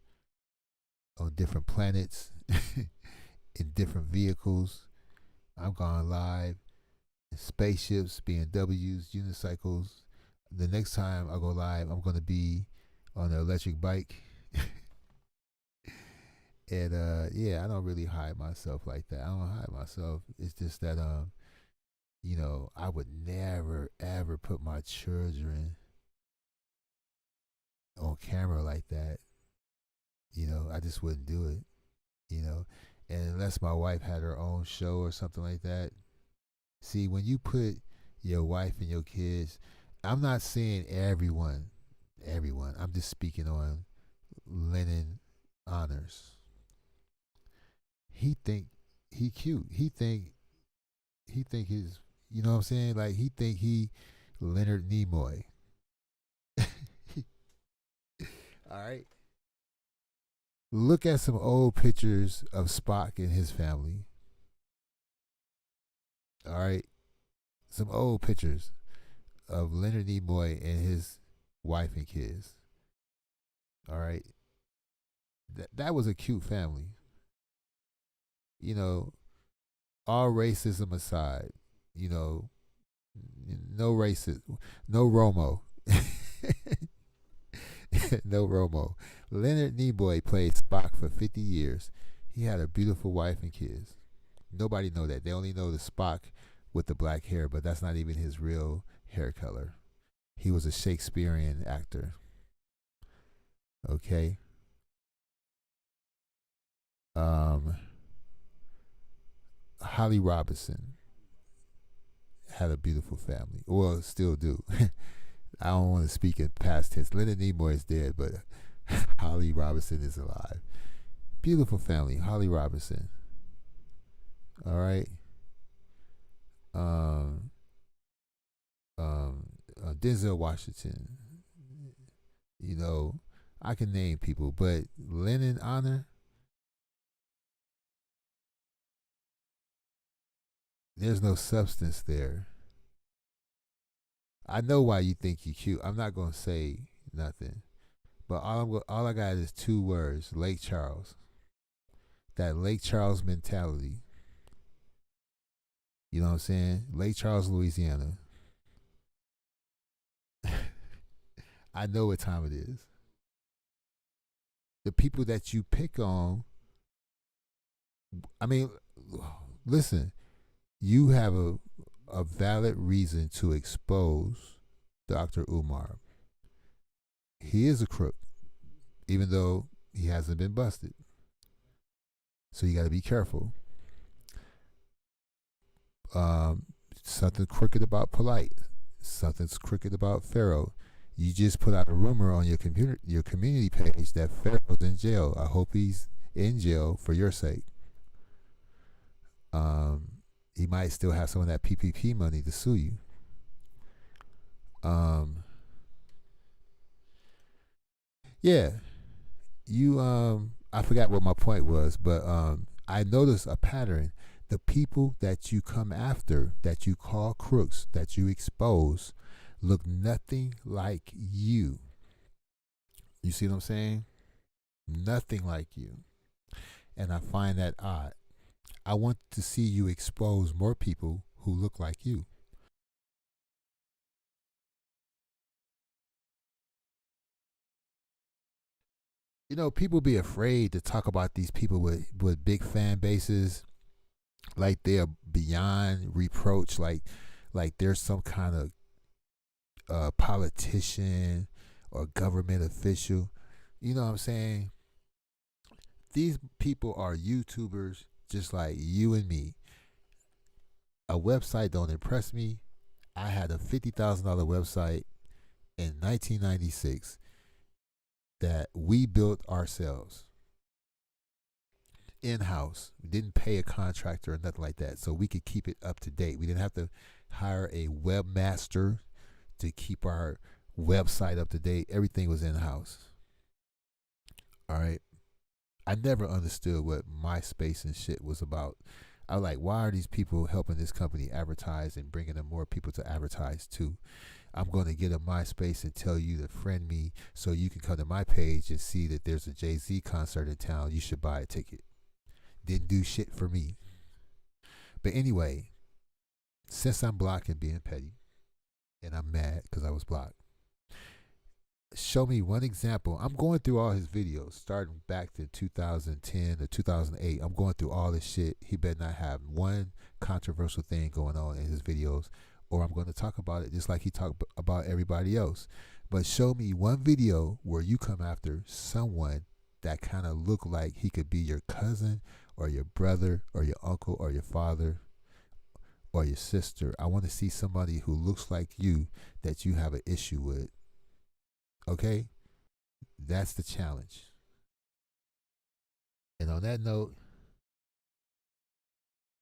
on different planets in different vehicles. I've gone live in spaceships, BMWs, unicycles. The next time I go live, I'm going to be on an electric bike. And yeah, I don't really hide myself like that. I don't hide myself. It's just that I would never ever put my children on camera like that. I just wouldn't do it. You know, and unless my wife had her own show or something like that. See, when you put your wife and your kids, I'm not saying everyone. I'm just speaking on Lennon Honors. He think he cute. He think his, what I'm saying? Like he think he Leonard Nimoy. All right. Look at some old pictures of Spock and his family. All right. Some old pictures of Leonard Nimoy and his wife and kids. All right. That was a cute family. You know, all racism aside, you know, no racist, no Romo. No Romo. Leonard Nimoy played Spock for 50 years. He had a beautiful wife and kids. Nobody know that. They only know the Spock with the black hair, but that's not even his real hair color. He was a Shakespearean actor. Okay. Um, Holly Robinson had a beautiful family. Well, still do. I don't want to speak in past tense. Leonard Nimoy is dead, but Holly Robinson is alive. Beautiful family, Holly Robinson. All right. Um, Denzel Washington. You know, I can name people, but Lennon Honor, there's no substance there. I know why you think you're cute. I'm not gonna say nothing, but all I got is two words: Lake Charles. That Lake Charles mentality. You know what I'm saying? Lake Charles, Louisiana. I know what time it is. The people that you pick on, I mean, listen, you have a valid reason to expose Dr. Umar. He is a crook, even though he hasn't been busted. So you got to be careful. Something crooked about Polite. Something's crooked about Pharaoh. You just put out a rumor on your community page that Pharaoh's in jail. I hope he's in jail for your sake. He might still have some of that PPP money to sue you. Yeah, you. I forgot what my point was, but I noticed a pattern. The people that you come after, that you call crooks, that you expose, look nothing like you. You see what I'm saying? Nothing like you. And I find that odd. I want to see you expose more people who look like you. You know, people be afraid to talk about these people with big fan bases, like they're beyond reproach, like there's some kind of politician or government official. You know what I'm saying? These people are YouTubers just like you and me. A website don't impress me. I had a $50,000 website in 1996 that we built ourselves in-house. We didn't pay a contractor or nothing like that, so we could keep it up to date. We didn't have to hire a webmaster to keep our website up to date. Everything was in-house. All right. I never understood what MySpace and shit was about. I was like, why are these people helping this company advertise and bringing them more people to advertise to? I'm going to get a MySpace and tell you to friend me so you can come to my page and see that there's a Jay-Z concert in town. You should buy a ticket. Didn't do shit for me. But anyway, since I'm blocked and being petty, and I'm mad because I was blocked, show me one example. I'm going through all his videos, starting back to 2010 to 2008. I'm going through all this shit. He better not have one controversial thing going on in his videos, or I'm going to talk about it just like he talked about everybody else. But show me one video where you come after someone that kind of look like he could be your cousin or your brother or your uncle or your father or your sister. I want to see somebody who looks like you that you have an issue with. Okay? That's the challenge. And on that note,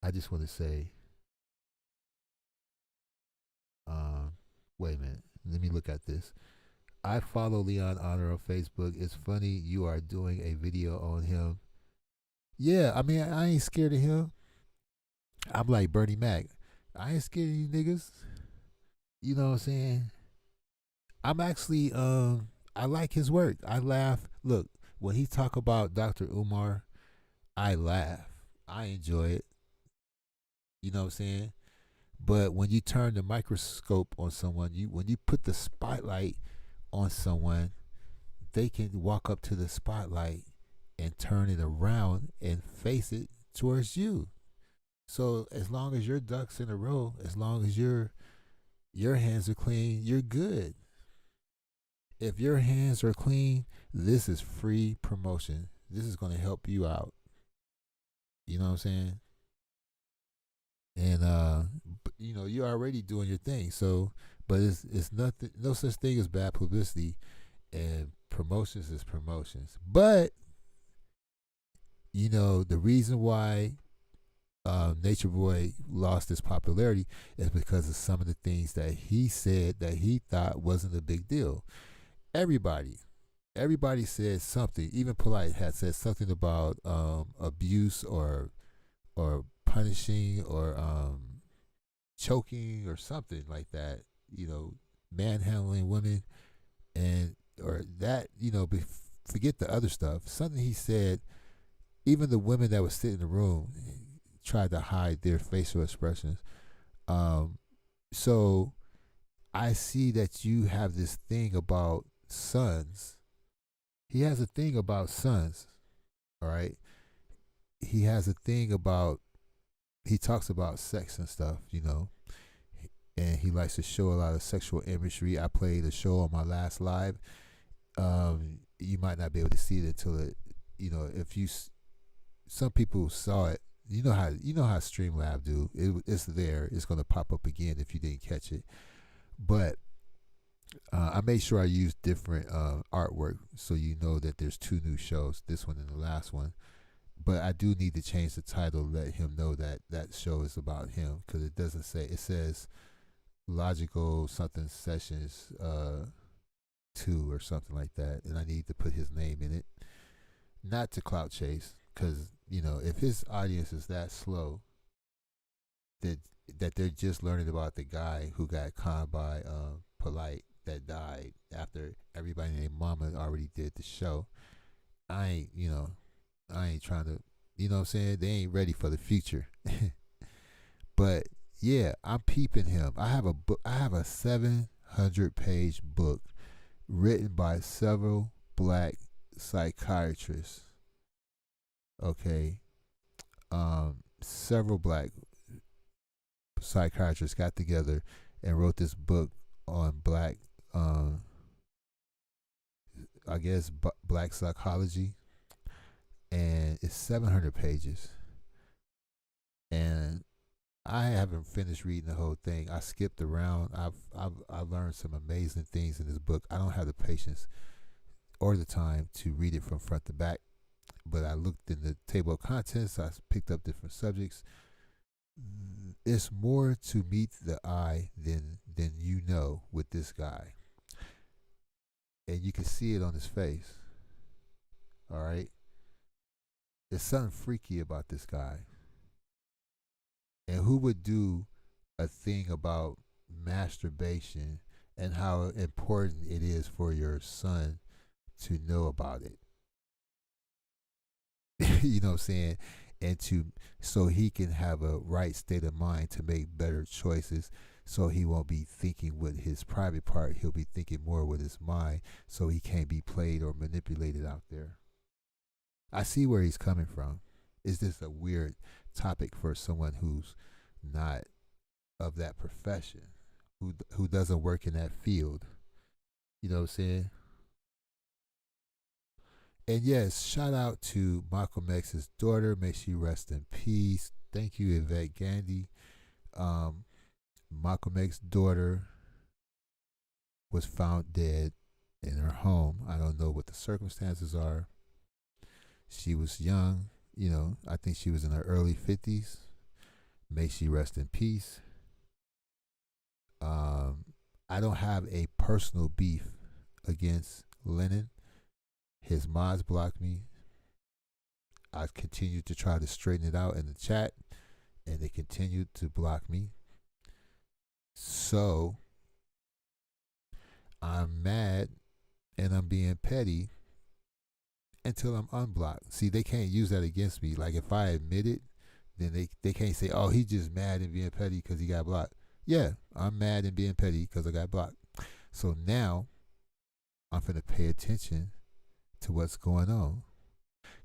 I just want to say, wait a minute. Let me look at this. I follow Leon Honor on Facebook. It's funny you are doing a video on him. Yeah, I mean, I ain't scared of him. I'm like Bernie Mac. I ain't scared of you niggas. You know what I'm saying? I'm actually, I like his work. I laugh. Look, when he talk about Dr. Umar, I laugh. I enjoy it. You know what I'm saying? But when you turn the microscope on someone, when you put the spotlight on someone, they can walk up to the spotlight and turn it around and face it towards you. So as long as your ducks in a row, as long as your hands are clean, you're good. If your hands are clean, this is free promotion. This is going to help you out. You know what I'm saying? And you know, you're already doing your thing. So, but it's nothing, no such thing as bad publicity, and promotions is promotions. But you know, the reason why Nature Boy lost his popularity is because of some of the things that he said that he thought wasn't a big deal. Everybody said something. Even Polite had said something about abuse or punishing or choking or something like that. You know, manhandling women and or that. You know, forget the other stuff. Something he said. Even the women that would sit in the room tried to hide their facial expressions. So I see that you have this thing about sons. He has a thing about sons, all right? He has a thing about, he talks about sex and stuff, and he likes to show a lot of sexual imagery. I played a show on my last live. You might not be able to see it until it, if you, some people saw it. You know how Streamlab do. It's there. It's going to pop up again if you didn't catch it. But I made sure I used different artwork so you know that there's 2 new shows, this one and the last one. But I do need to change the title, let him know that that show is about him, because it doesn't say, it says Logical something Sessions 2 or something like that, and I need to put his name in it, not to clout chase, because if his audience is that slow that they're just learning about the guy who got conned by Polite that died after everybody named Mama already did the show. I ain't trying to, what I'm saying? They ain't ready for the future. But yeah, I'm peeping him. I have a book. I have a 700-page book written by several black psychiatrists. Okay, several black psychiatrists got together and wrote this book on black, I guess, black psychology, and it's 700 pages. And I haven't finished reading the whole thing. I skipped around. I've learned some amazing things in this book. I don't have the patience or the time to read it from front to back, but I looked in the table of contents. I picked up different subjects. It's more to meet the eye than with this guy, and you can see it on his face. All right, there's something freaky about this guy. And who would do a thing about masturbation and how important it is for your son to know about it? You know what I'm saying? And so he can have a right state of mind to make better choices, so he won't be thinking with his private part. He'll be thinking more with his mind, so he can't be played or manipulated out there. I see where he's coming from. It's just a weird topic for someone who's not of that profession, who doesn't work in that field. You know what I'm saying? And yes, shout out to Malcolm X's daughter. May she rest in peace. Thank you, Yvette Gandhi. Malcolm X's daughter was found dead in her home. I don't know what the circumstances are. She was young. I think she was in her early 50s. May she rest in peace. I don't have a personal beef against Lennon. His mods blocked me. I continued to try to straighten it out in the chat, and they continued to block me. So I'm mad and I'm being petty until I'm unblocked. See, they can't use that against me. Like, if I admit it, then they can't say, oh, he's just mad and being petty because he got blocked. Yeah, I'm mad and being petty because I got blocked. So now I'm going to pay attention to what's going on,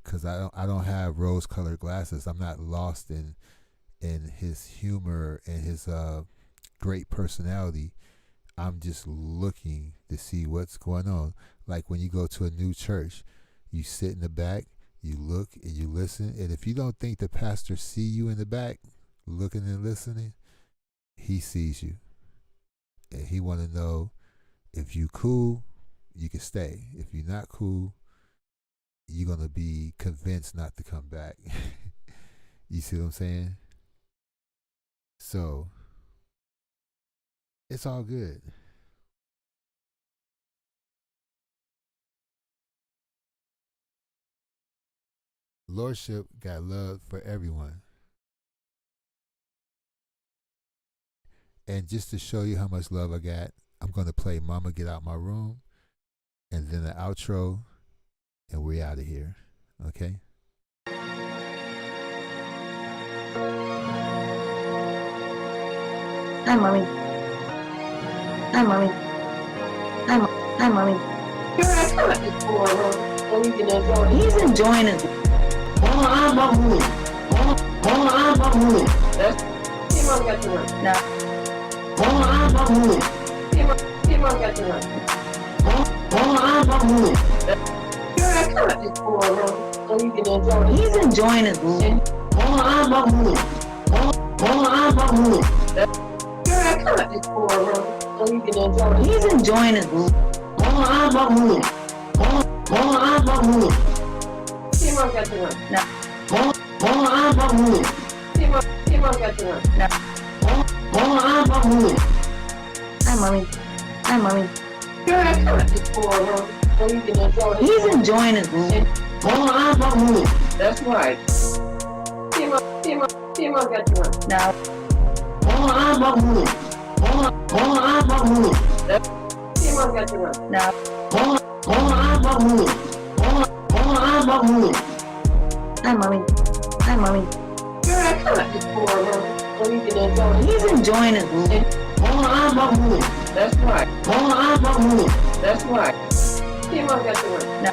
because I don't have rose-colored glasses. I'm not lost in his humor and his great personality. I'm just looking to see what's going on. Like when you go to a new church, you sit in the back, you look and you listen, and if you don't think the pastor see you in the back looking and listening, he sees you, and he want to know if you cool, you can stay. If you're not cool, you're gonna be convinced not to come back. You see what I'm saying? So it's all good. Lordship got love for everyone. And just to show you how much love I got, I'm going to play Mama Get Out My Room, and then the outro, and we're out of here. Okay? mommy. Hi, mommy. Hi, mommy. Girl, I got this for so you can enjoy it. He's enjoying it. I'm a movie. I'm a movie. That's T-Mom got to work. No. I'm a movie. T-Mom got to work. I'm a movie. Girl, I got this for so you can enjoy it. He's enjoying it. I'm a movie. I'm a movie. Girl, I got this for so you can enjoy it. He's enjoying it. I'm a movie. I'm a movie. T-Mom got to work. No. I'm a movie. T-Mom got to work. No. I'm a movie. Hi, mommy. Hi, mommy. Girl, I got this for so you can enjoy it. He's enjoying it. I'm a movie. That's right. T-Mom got to work. No. I'm a movie. I'm a movie. T-Mom got to work. No. I'm a movie. I'm a movie. Hi, mommy. Hi, mommy. Girl, I got this for so you can enjoy it. He's enjoying it. I'm a movie. That's right. I'm a movie. That's right. T-Mom got to work. No.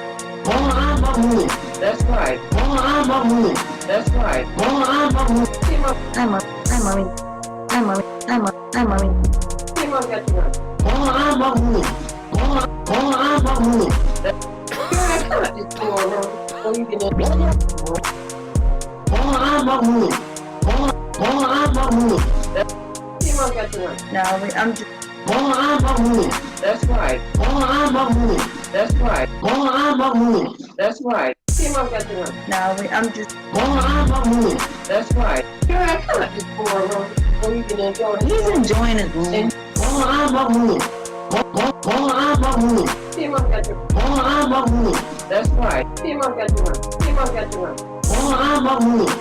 I'm a movie. That's right. I'm a movie. That's right. I'm a movie. T-Mom. Hi, mommy. Hi, mommy. Hi, mommy. Hi, mommy. T-Mom got to work. I'm a movie. I'm a movie. Girl, I got this for so you can enjoy it. I'm a movie. I'm a movie. T-Mom got to work. No, I'm just. I'm a movie. That's right. I'm a movie. That's right. I'm a movie. That's right. T-Mom got to work. No, I'm just. I'm a movie. That's right. Girl, I got this for so you can enjoy it. He's enjoying it. I'm a movie. I'm a movie. T-Mom got to work. I'm a movie. That's right. T-Mom got to work. T-Mom got to work. I'm a movie.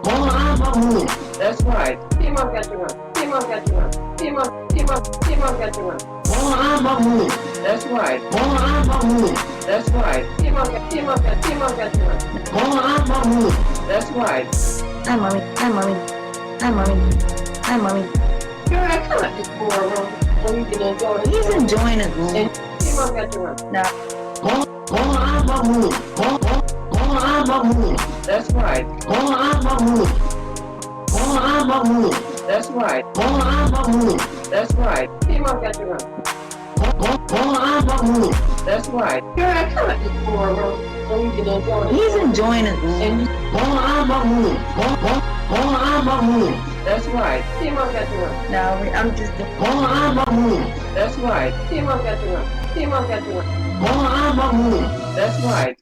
I'm a movie. That's right. T-Mom got to work. T-Mom got to work. T-Mom got to work. I'm a movie. That's right. I'm a movie. That's right. T-Mom got to work. I'm a movie. That's right. Hi, mommy. Hi, mommy. Hi, mommy. Hi, mommy. Girl, I got this for so you can enjoy it. He's enjoying it. T-Mom got to work. No. I'm a movie. I'm a movie. That's right. I'm a movie. I'm a movie. That's right. I'm a movie. That's right. T-Mom got to work. I'm a movie. That's right. Girl, I got this for so you can enjoy it. He's enjoying it. I'm a movie. I'm a movie. That's right. T-Mom got to work. No, I'm just. I'm a movie. That's right. T-Mom got to work. T-Mom got to work. I'm a movie. That's right.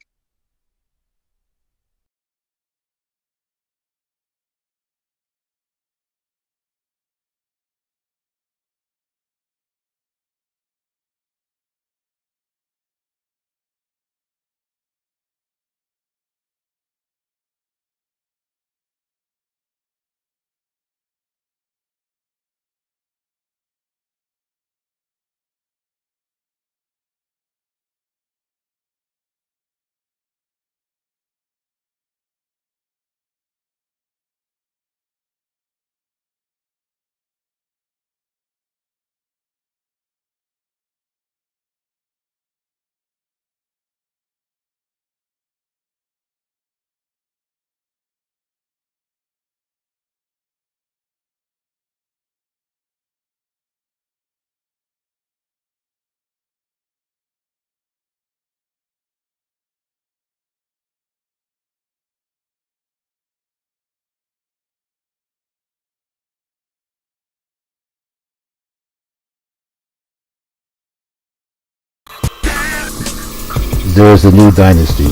There is a new dynasty,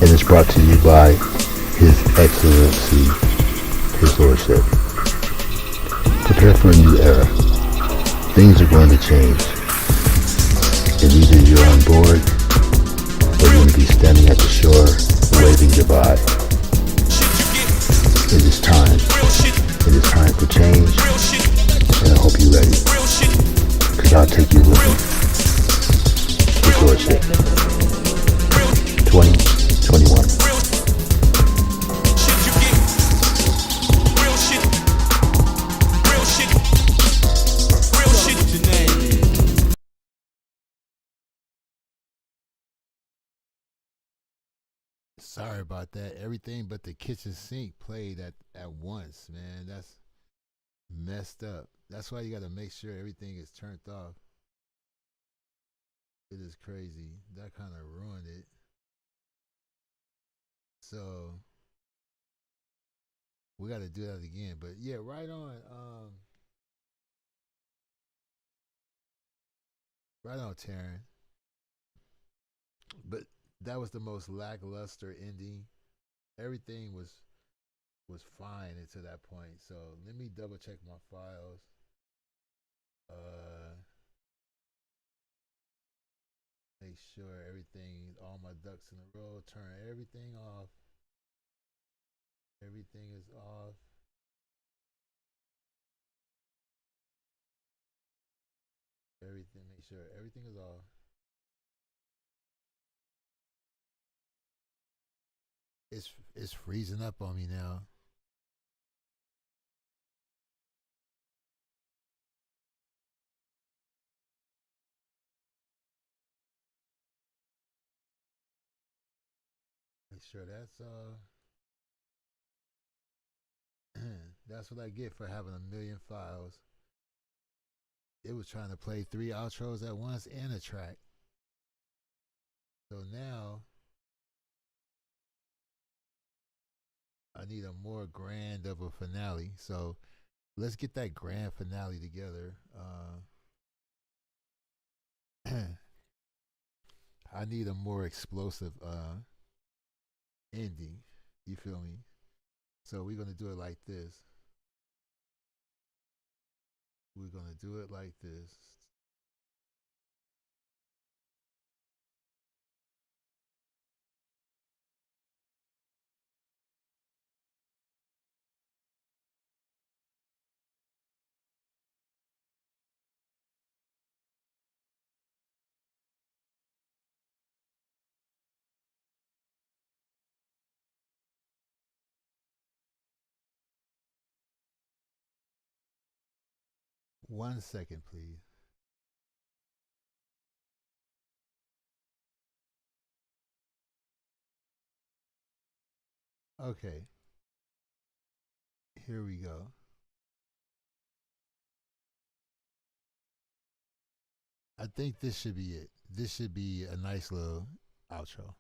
and it's brought to you by His Excellency, His Lordship. Prepare for a new era. Things are going to change, and either you're on board or you're going to be standing at the shore waving goodbye. It is time. It is time for change, and I hope you're ready, because I'll take you with me. His Lordship 2021. Sorry about that. Everything but the kitchen sink played at once, man. That's messed up. That's why you got to make sure everything is turned off. It is crazy. That kind of ruined it. So we got to do that again. But yeah, right on. Right on, Taryn. But that was the most lackluster ending. Everything was fine until that point. So let me double check my files. Make sure everything, all my ducks in a row. Turn everything off. Everything is off. Everything. Make sure everything is off. It's freezing up on me now. Make sure that's that's what I get for having a million files. It was trying to play 3 outros at once and a track. So now I need a more grand of a finale. So let's get that grand finale together. I need a more explosive ending. You feel me? So we're gonna do it like this. We're gonna do it like this. One second, please. Okay, here we go. I think this should be it. This should be a nice little outro.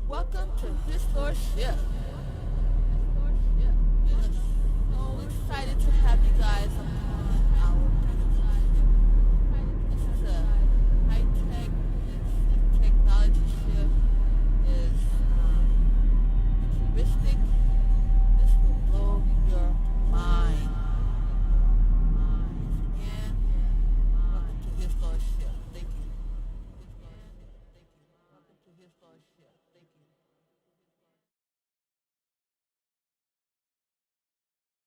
Welcome to His Lordship.